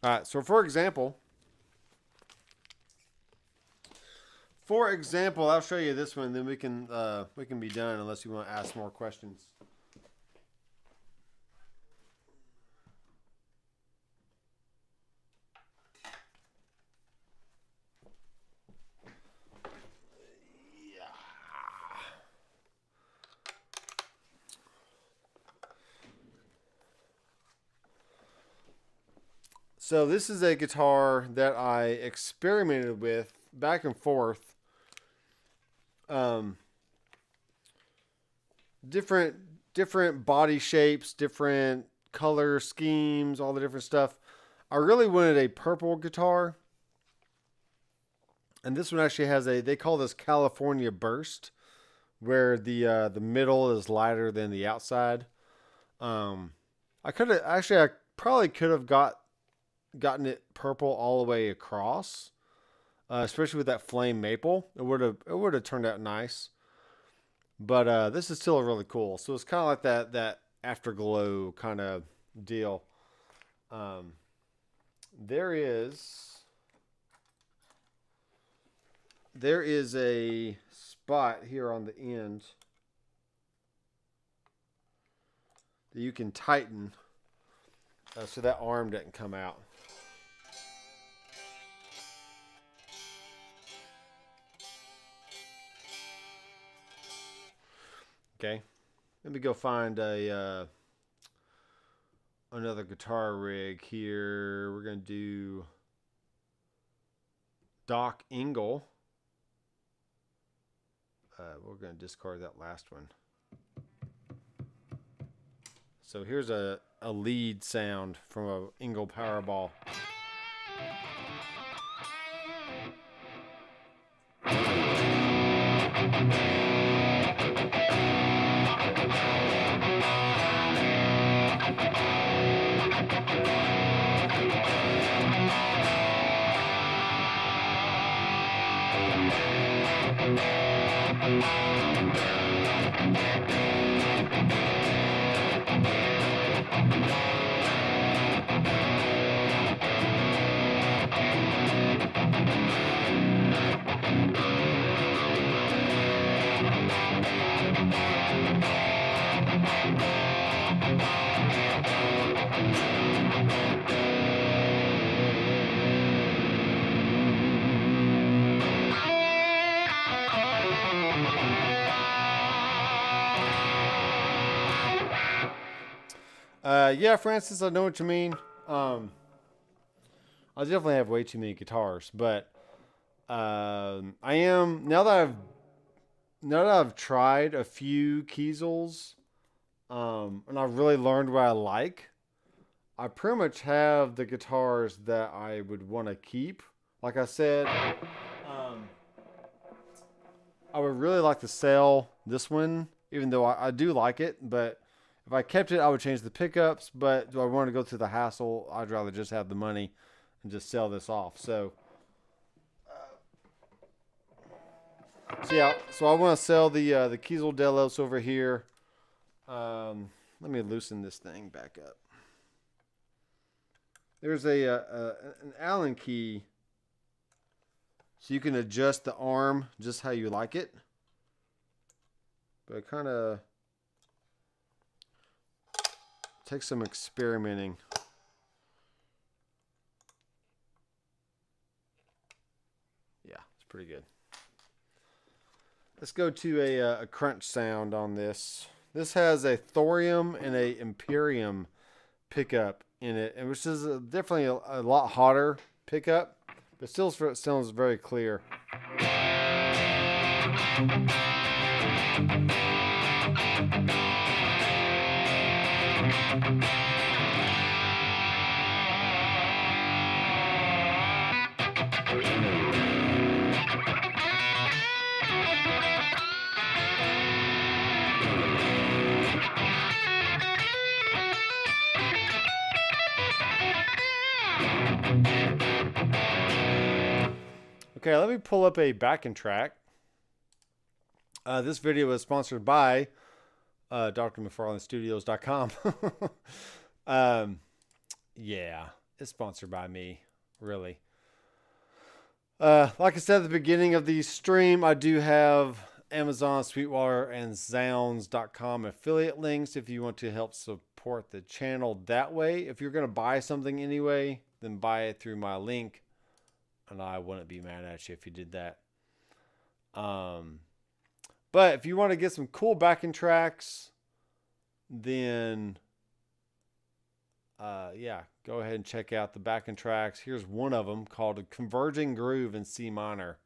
All right, so for example, I'll show you this one, then we can be done unless you want to ask more questions. So this is a guitar that I experimented with back and forth. Different body shapes, different color schemes, all the different stuff. I really wanted a purple guitar. And this one actually has they call this California Burst, where the middle is lighter than the outside. I probably could have gotten it purple all the way across, especially with that flame maple. It would have turned out nice. But this is still really cool. So it's kind of like that afterglow kind of deal. There is a spot here on the end that you can tighten so that arm doesn't come out. Okay, let me go find another guitar rig here. We're gonna do Doc Engel. We're gonna discard that last one. So here's a lead sound from a Engel Powerball. Yeah, Francis, I know what you mean. I definitely have way too many guitars, but I am now that I've tried a few Kiesels, and I've really learned what I like. I pretty much have the guitars that I would want to keep. Like I said, I would really like to sell this one, even though I do like it, but if I kept it, I would change the pickups, but do I want to go through the hassle? I'd rather just have the money and just sell this off. So yeah, so I want to sell the Kiesel Delos over here. Let me loosen this thing back up. There's an Allen key, so you can adjust the arm just how you like it. But it kind of takes some experimenting. Yeah, it's pretty good. Let's go to a crunch sound on this. This has a thorium and a imperium pickup in it, and which is definitely a lot hotter pickup, but still sounds very clear. Okay, let me pull up a backing track. This video is sponsored by drmcfarlandstudios.com. Yeah, it's sponsored by me, really. Like I said at the beginning of the stream, I do have Amazon, Sweetwater, and Zounds.com affiliate links if you want to help support the channel that way. If you're going to buy something anyway, then buy it through my link, and I wouldn't be mad at you if you did that. But if you want to get some cool backing tracks, then yeah, go ahead and check out the backing tracks. Here's one of them called a Converging Groove in C minor.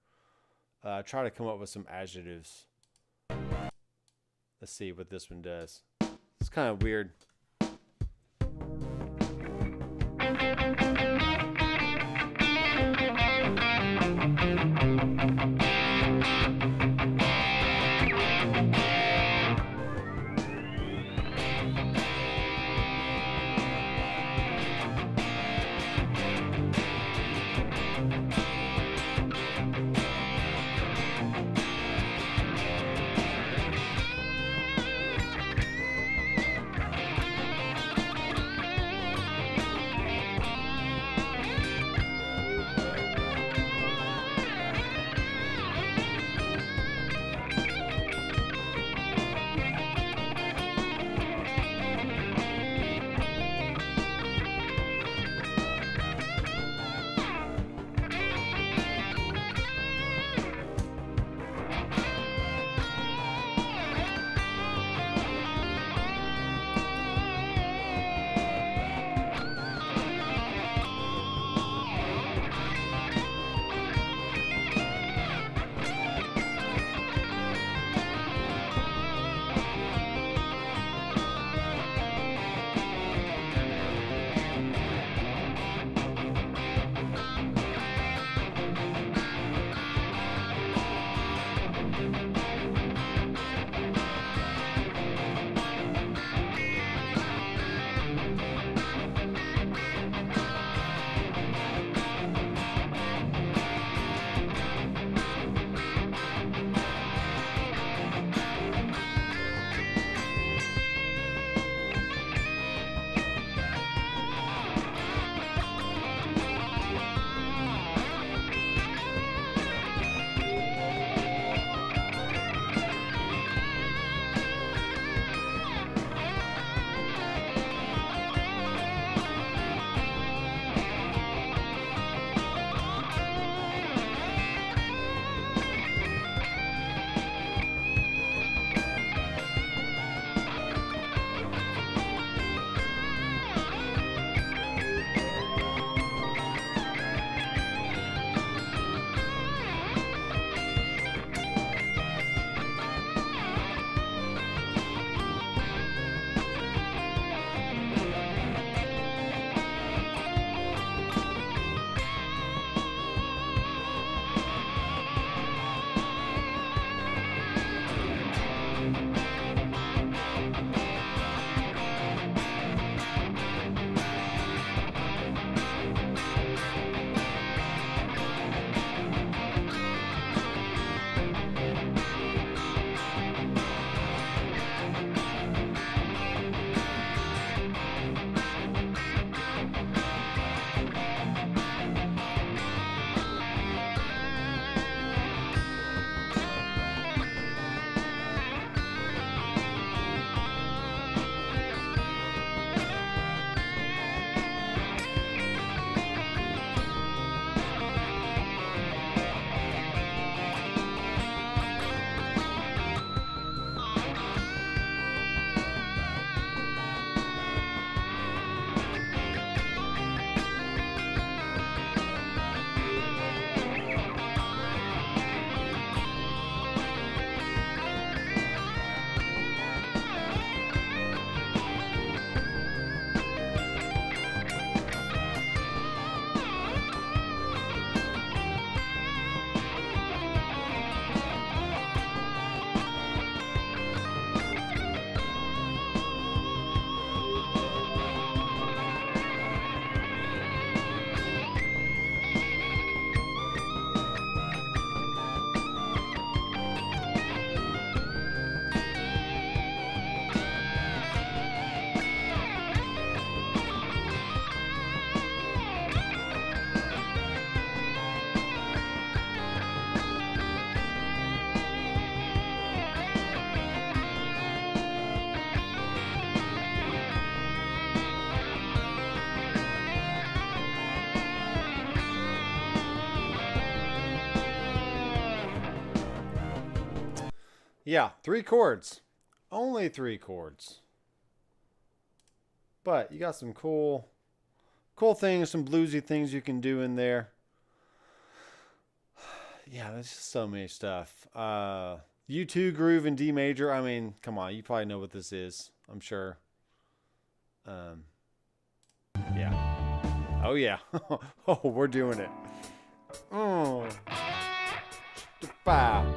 Try to come up with some adjectives. Let's see what this one does. It's kind of weird. Yeah, 3 chords. Only 3 chords. But you got some cool things, some bluesy things you can do in there. Yeah, there's just so many stuff. U2 groove in D major. I mean, come on, you probably know what this is, I'm sure. Yeah. Oh yeah. Oh, we're doing it. Oh. Wow.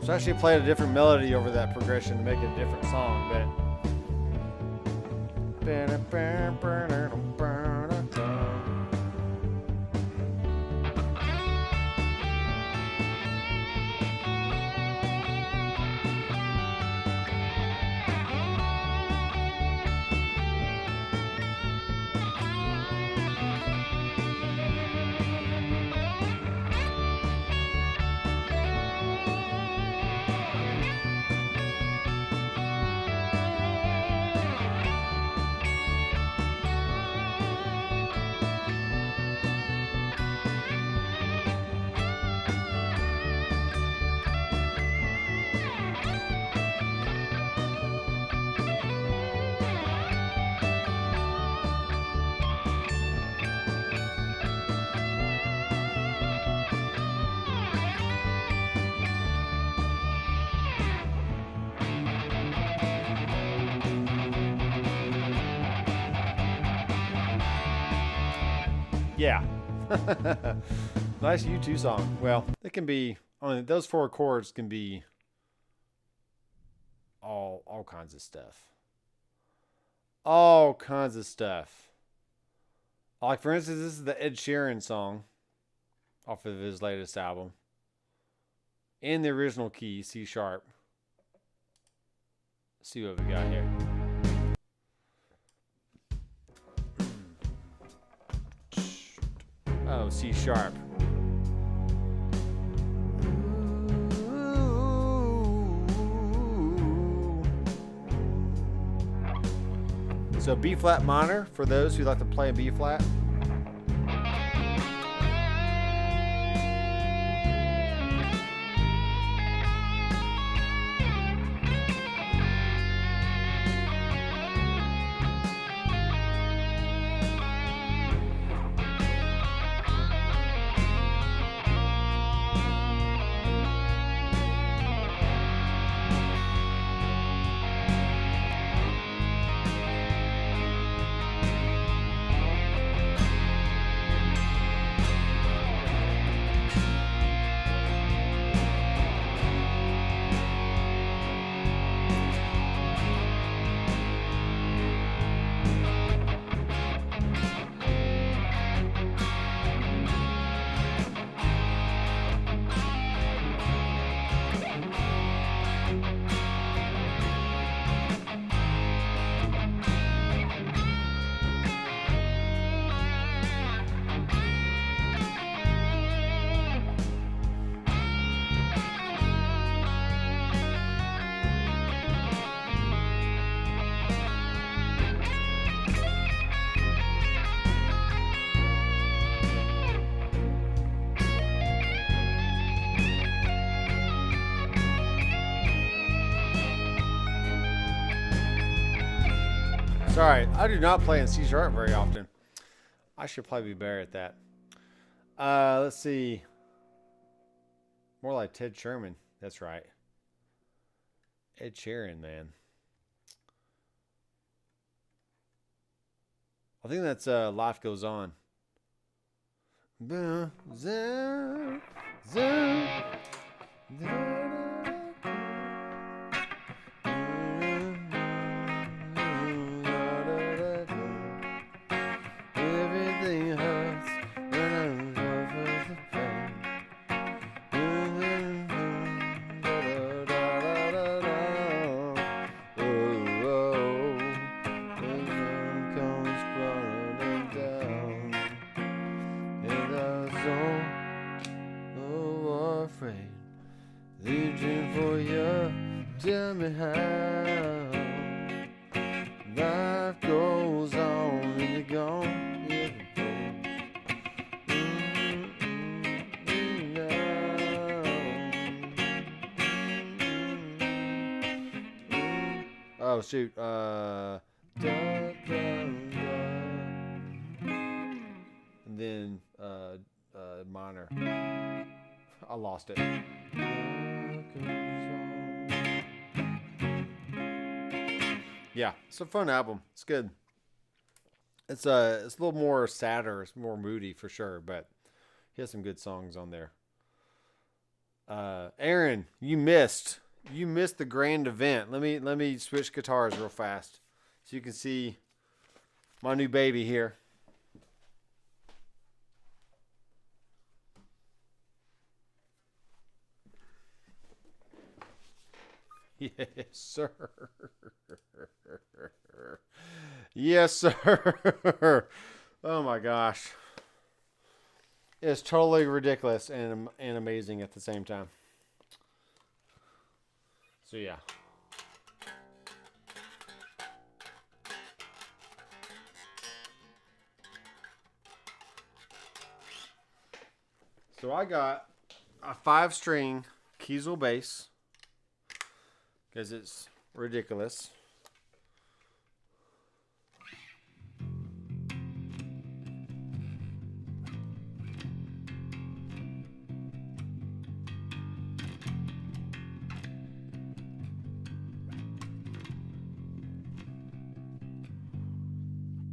So I actually played a different melody over that progression to make it a different song, but. Yeah. Nice U2 song. Well, it can be, I mean, those 4 chords can be all kinds of stuff. All kinds of stuff. Like, for instance, this is the Ed Sheeran song off of his latest album. In the original key, C sharp. Let's see what we got here. Oh, C sharp. So B flat minor for those who like to play a B flat. Sorry, I do not play in C# very often. I should probably be better at that. Let's see. More like Ted Sherman. That's right. Ed Sheeran, man. I think that's Life Goes On. Everything hurts when I'm over the pain. Reaching for you, tell me how life goes on and you're gone. Oh shoot, and then minor. I lost it. Yeah, it's a fun album. It's good. It's a little more sadder. It's more moody for sure, but he has some good songs on there. Aaron, you missed the grand event. Let me switch guitars real fast so you can see my new baby here. Yes, sir. Yes, sir. Oh my gosh. It's totally ridiculous and amazing at the same time. So yeah. So I got a 5-string Kiesel bass because it's ridiculous.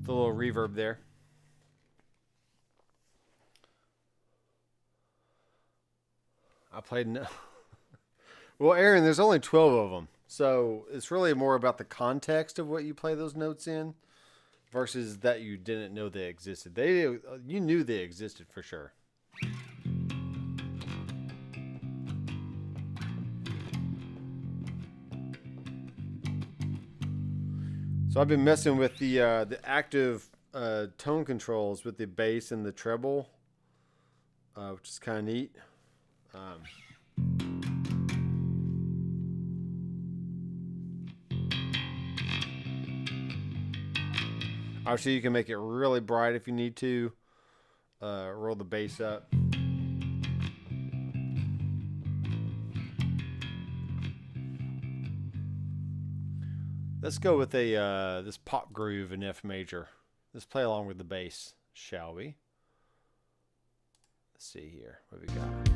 The little reverb there. I played no. Well, Aaron, there's only 12 of them. So it's really more about the context of what you play those notes in versus that you didn't know they existed. You knew they existed for sure. So I've been messing with the active tone controls with the bass and the treble, which is kind of neat. Obviously, you can make it really bright if you need to. Roll the bass up. Let's go with this pop groove in F major. Let's play along with the bass, shall we? Let's see here. What we got?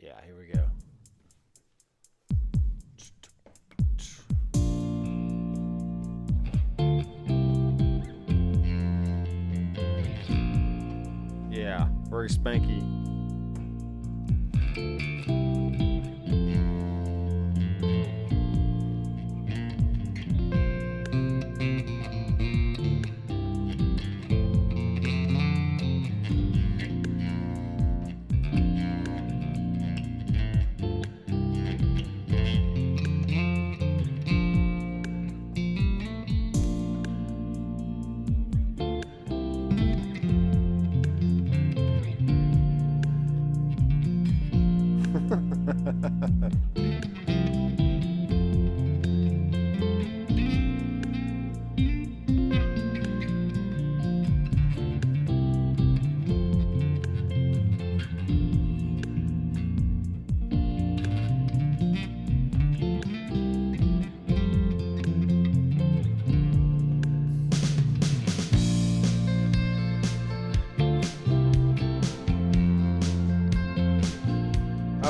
Yeah, here we go. Yeah, very spanky.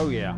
Oh yeah.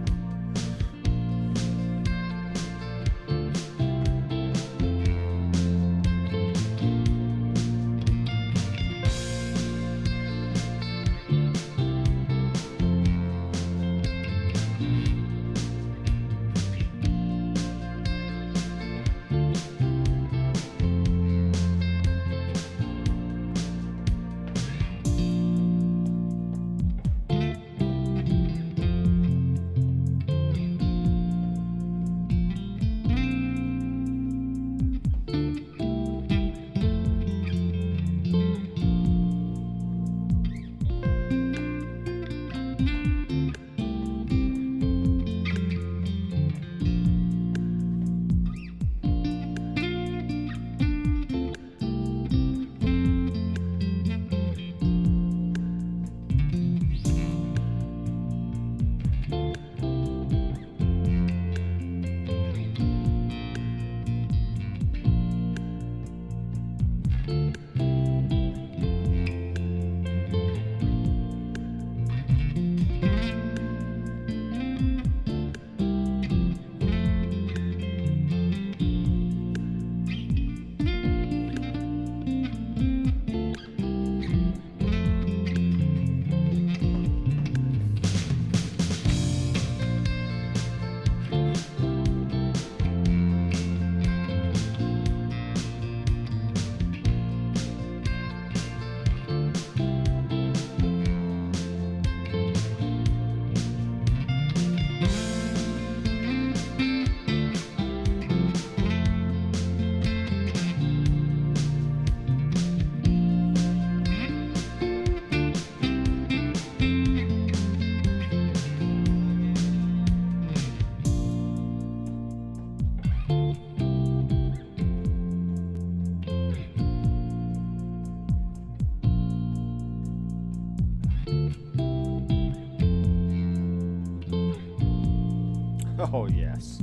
Oh, yes.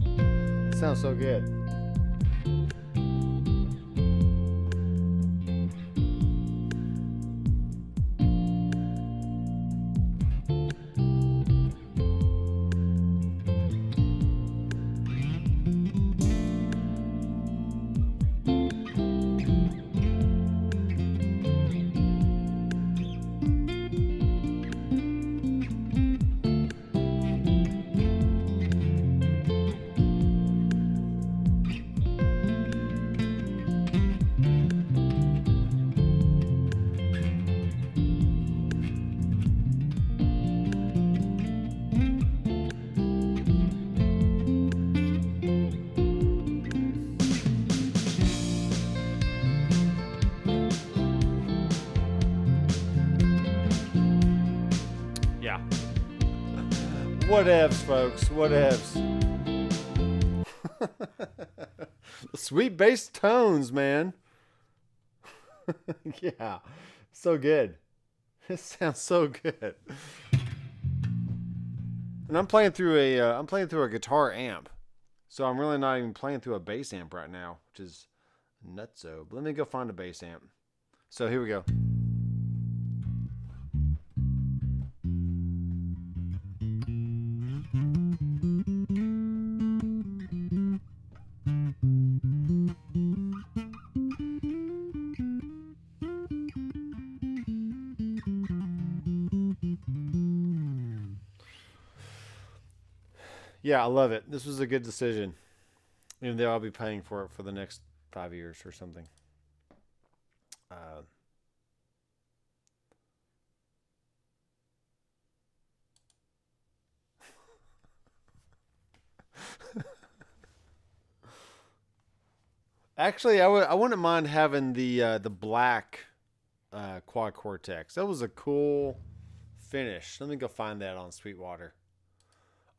Sounds so good. Yeah. Whatevs, folks. Whatevs. Sweet bass tones, man. Yeah. So good. It sounds so good. And I'm playing through a guitar amp. So I'm really not even playing through a bass amp right now, which is nutso. But let me go find a bass amp. So here we go. Yeah, I love it. This was a good decision. Even though I'll be paying for it for the next 5 years or something. Actually, I wouldn't mind having the black quad cortex. That was a cool finish. Let me go find that on Sweetwater.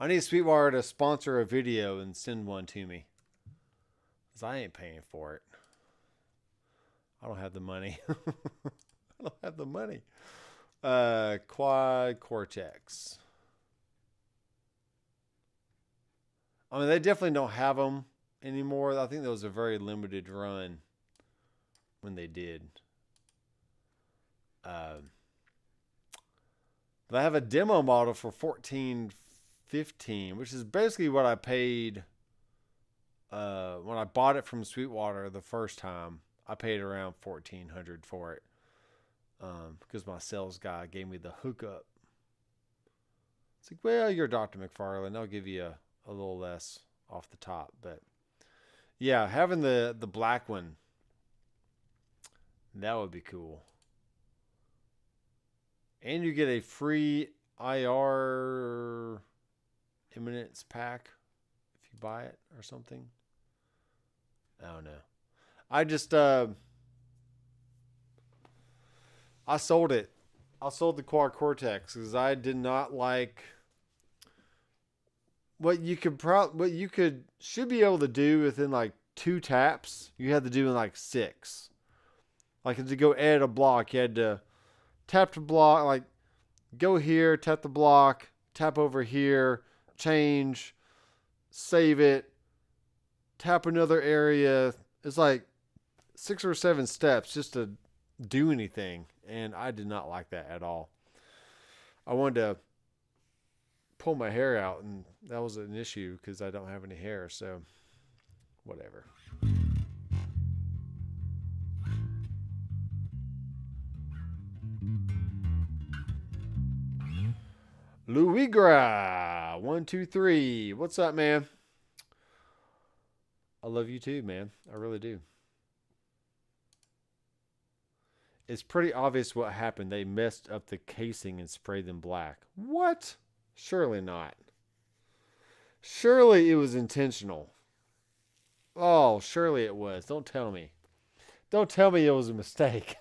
I need Sweetwater to sponsor a video and send one to me. Because I ain't paying for it. I don't have the money. I don't have the money. Quad cortex. I mean, they definitely don't have them anymore. I think that was a very limited run when they did. But I have a demo model for $14 $15, which is basically what I paid when I bought it from Sweetwater the first time. I paid around $1,400 for it because my sales guy gave me the hookup. It's like, well, you're Dr. McFarland. I'll give you a little less off the top. But yeah, having the black one, that would be cool. And you get a free IR Eminence pack if you buy it or something. I don't know. I just I sold it. I sold the Quad Cortex because I did not like what you should be able to do within like 2 taps. You had to do in like 6. Like to go edit a block, you had to tap the block, like go here, tap the block, tap over here, change, save it, tap another area. It's like 6 or 7 steps just to do anything. And I did not like that at all. I wanted to pull my hair out, and that was an issue because I don't have any hair. So whatever. Luigra 123. What's up, man? I love you too, man. I really do. It's pretty obvious what happened. They messed up the casing and sprayed them black. What? Surely not. Surely it was intentional. Oh, surely it was. Don't tell me. Don't tell me it was a mistake.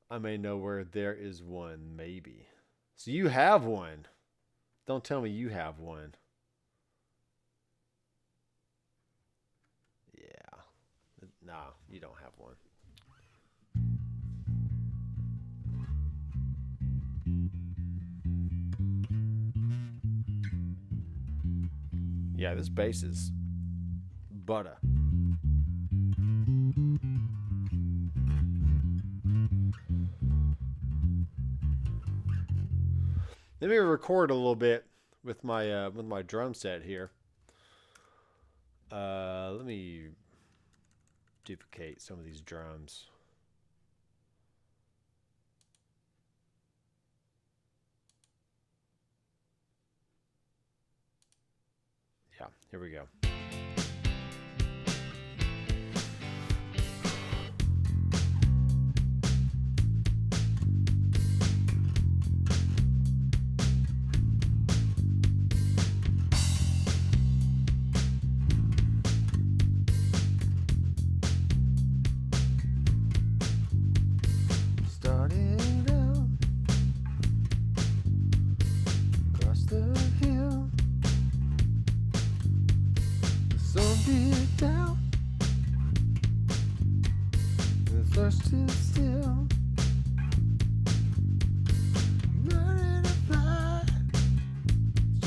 I may know where there is one, maybe. So you have one. Don't tell me you have one. Yeah. No, you don't have one. Yeah, this bass is butter. Let me record a little bit with my drum set here. Let me duplicate some of these drums. Yeah, here we go.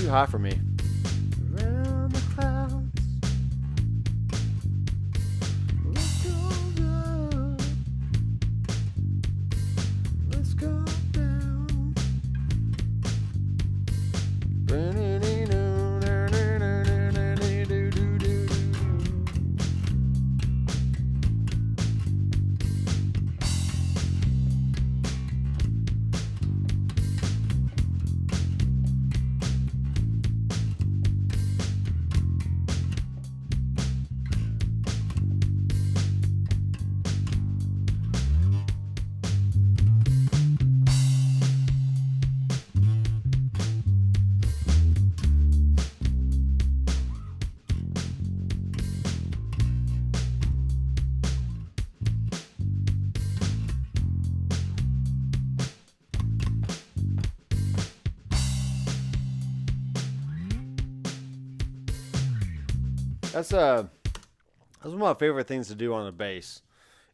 High for me. Around the clouds, let's go up, let's go down. That's one of my favorite things to do on a bass.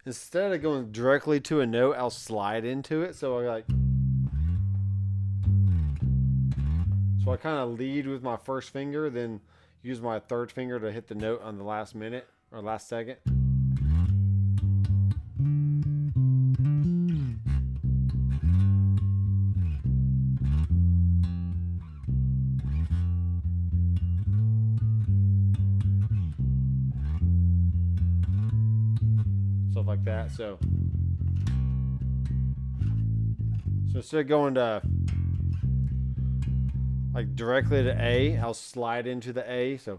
Instead of going directly to a note, I'll slide into it. So I kind of lead with my first finger, then use my third finger to hit the note on the last minute or last second. like that. So instead of going to like directly to A, I'll slide into the A. So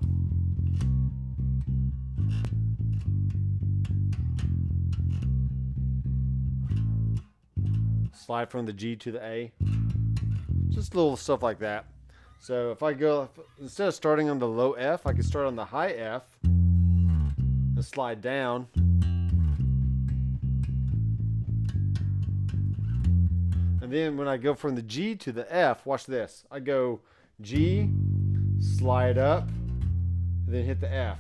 slide from the G to the A. Just little stuff like that. So if I go, instead of starting on the low F, I can start on the high F and slide down. And then when I go from the G to the F, watch this. I go G, slide up, and then hit the F.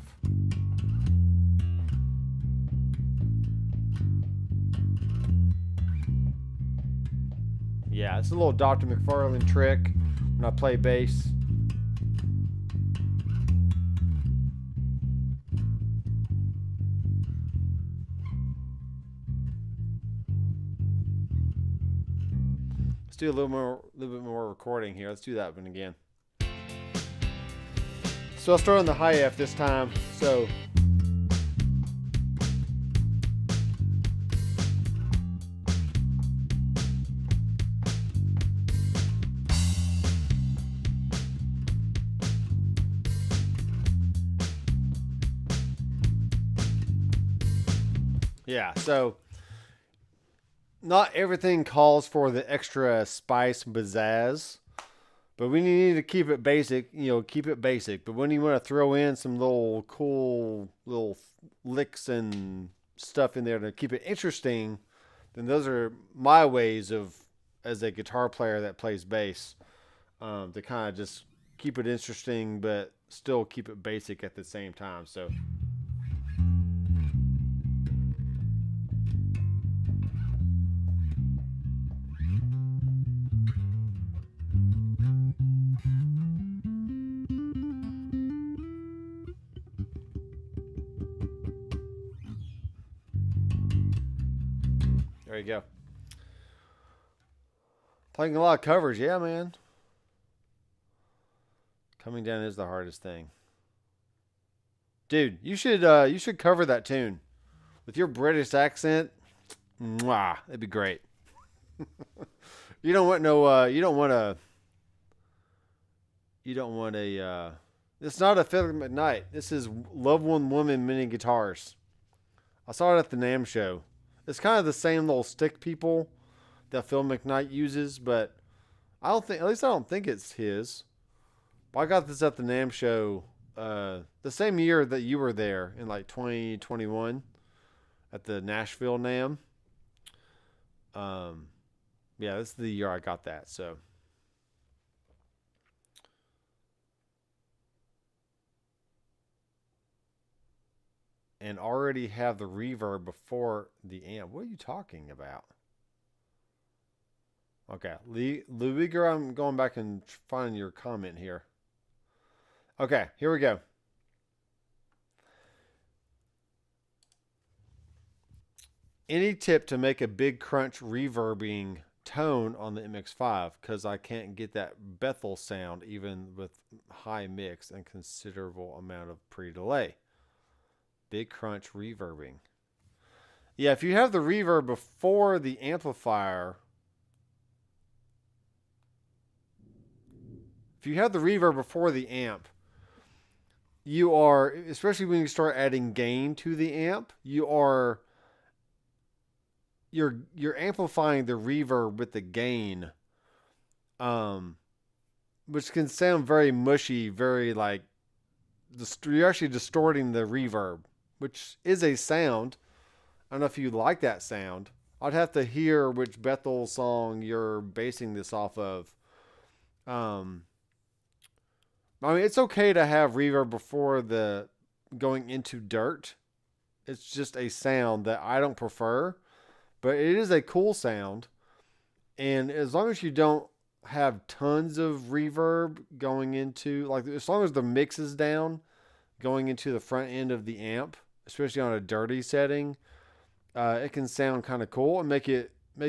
Yeah, it's a little Doctor McFarland trick when I play bass. Let's do a little bit more recording here. Let's do that one again. So I'll start on the high F this time. So yeah, so not everything calls for the extra spice and pizzazz, but we need to keep it basic, keep it basic. But when you want to throw in some little cool little licks and stuff in there to keep it interesting, then those are my ways of, as a guitar player that plays bass, to kind of just keep it interesting, but still keep it basic at the same time. So. There you go. Playing a lot of covers, yeah, man. Coming down is the hardest thing. Dude, you should cover that tune with your British accent. Mwah, that'd be great. You don't want a it's not a Philip McKnight. This is Love One Woman Mini Guitars. I saw it at the NAMM show. It's kind of the same little stick people that Phil McKnight uses, but I don't think it's his. But I got this at the NAMM show the same year that you were there, in like 2021 at the Nashville NAMM. Yeah, this is the year I got that, so. And already have the reverb before the amp. What are you talking about? Okay, Luiger, I'm going back and finding your comment here. Okay, here we go. Any tip to make a big crunch reverbing tone on the MX5? Because I can't get that Bethel sound even with high mix and considerable amount of pre-delay. Big crunch reverbing. Yeah, if you have the reverb before the amplifier, amp, you are, especially when you start adding gain to the amp, you're amplifying the reverb with the gain, which can sound very mushy, very like you're actually distorting the reverb, which is a sound. I don't know if you like that sound. I'd have to hear which Bethel song you're basing this off of. I mean, it's okay to have reverb before the going into dirt. It's just a sound that I don't prefer, but it is a cool sound. And as long as you don't have tons of reverb going into, like, as long as the mix is down going into the front end of the amp, especially on a dirty setting, it can sound kind of cool and make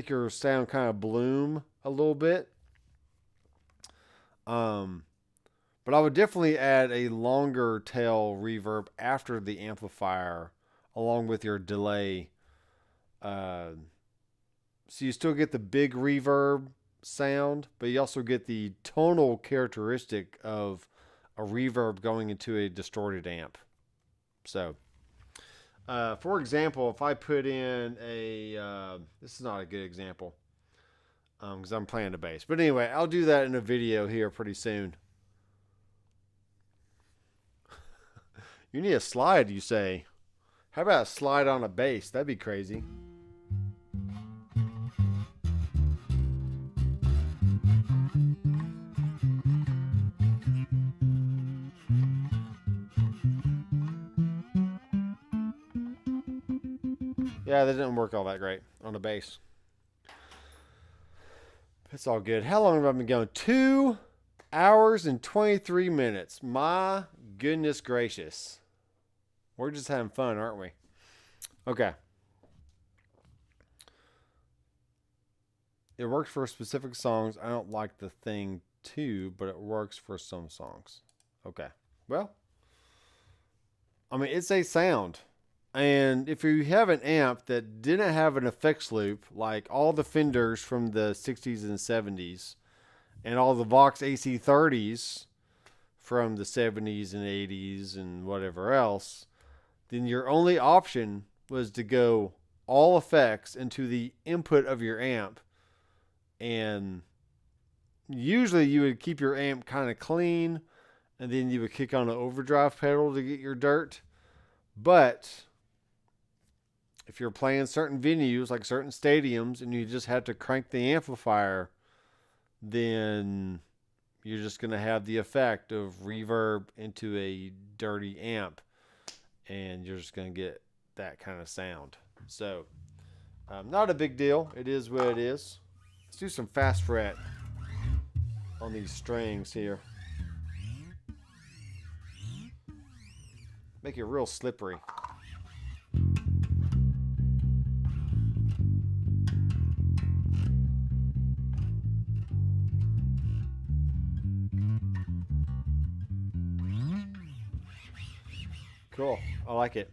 your sound kind of bloom a little bit. But I would definitely add a longer tail reverb after the amplifier, along with your delay, So you still get the big reverb sound, but you also get the tonal characteristic of a reverb going into a distorted amp. So, for example, if I put in a, this is not a good example because I'm playing the bass. But anyway, I'll do that in a video here pretty soon. You need a slide, you say? How about a slide on a bass? That'd be crazy. Yeah, that didn't work all that great on the bass. It's all good. How long have I been going? 2 hours and 23 minutes. My goodness gracious. We're just having fun, aren't we? Okay. It works for specific songs. I don't like the thing too, but it works for some songs. Okay. Well, I mean, it's a sound. And if you have an amp that didn't have an effects loop, like all the Fenders from the 60s and 70s, and all the Vox AC30s from the 70s and 80s and whatever else, then your only option was to go all effects into the input of your amp. And usually you would keep your amp kind of clean, and then you would kick on the overdrive pedal to get your dirt. But if you're playing certain venues, like certain stadiums, and you just have to crank the amplifier, then you're just going to have the effect of reverb into a dirty amp, and you're just going to get that kind of sound. So, not a big deal. It is what it is. Let's do some fast fret on these strings here. Make it real slippery. Cool. I like it.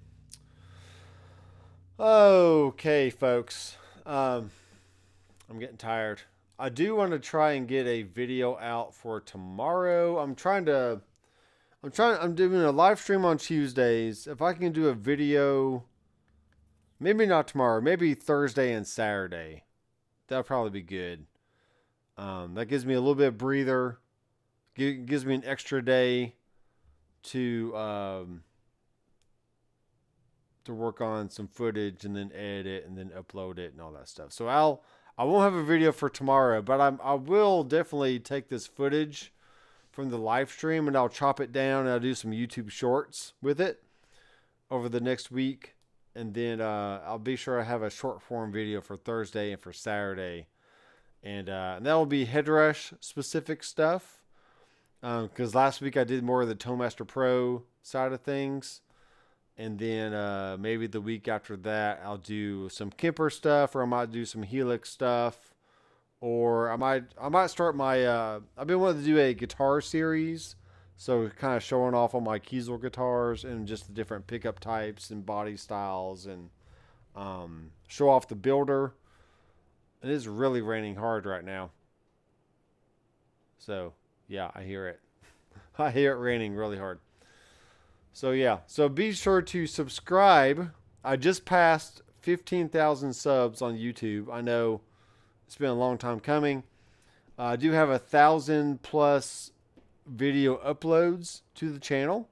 Okay, folks. I'm getting tired. I do want to try and get a video out for tomorrow. I'm doing a live stream on Tuesdays. If I can do a video, maybe not tomorrow, maybe Thursday and Saturday. That'll probably be good. That gives me a little bit of breather. Gives me an extra day to work on some footage and then edit it and then upload it and all that stuff. So I won't have a video for tomorrow, but I will definitely take this footage from the live stream and I'll chop it down and I'll do some YouTube shorts with it over the next week. And then I'll be sure I have a short form video for Thursday and for Saturday. And that will be Headrush specific stuff. Because last week I did more of the Tonemaster Pro side of things. And then maybe the week after that, I'll do some Kemper stuff, or I might do some Helix stuff, or I might start my. I've been wanting to do a guitar series, so kind of showing off on my Kiesel guitars and just the different pickup types and body styles, and show off the builder. It is really raining hard right now, so yeah, I hear it. I hear it raining really hard. So yeah, so be sure to subscribe. I just passed 15,000 subs on YouTube. I know it's been a long time coming. I do have 1,000+ video uploads to the channel.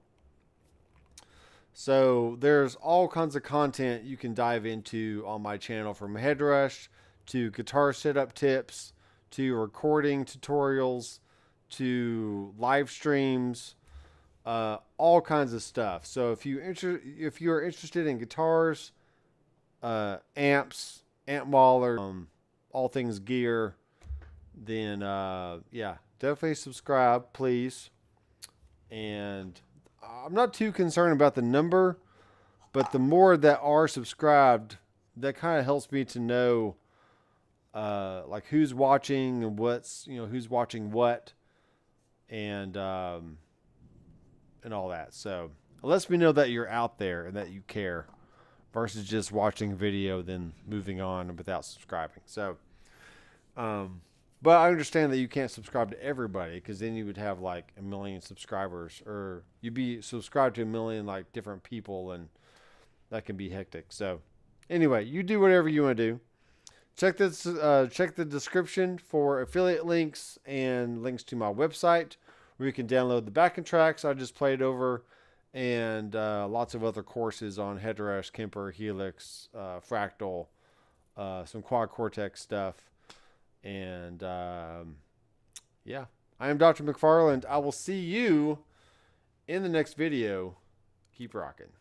So there's all kinds of content you can dive into on my channel, from Headrush to guitar setup tips to recording tutorials to live streams. All kinds of stuff. So if you are interested in guitars, amps, amp wallers, all things gear, then yeah, definitely subscribe, please. And I'm not too concerned about the number, but the more that are subscribed, that kind of helps me to know like who's watching and who's watching what, and all that. So it lets me know that you're out there and that you care versus just watching a video then moving on without subscribing. So, but I understand that you can't subscribe to everybody, because then you would have like 1 million subscribers, or you'd be subscribed to 1 million like different people, and that can be hectic. So anyway, you do whatever you want to do. Check this. Check the description for affiliate links and links to my website, where you can download the backing tracks I just played over, and lots of other courses on Headrest, Kemper, Helix, Fractal, some Quad Cortex stuff. And yeah, I am Dr. McFarland. I will see you in the next video. Keep rocking.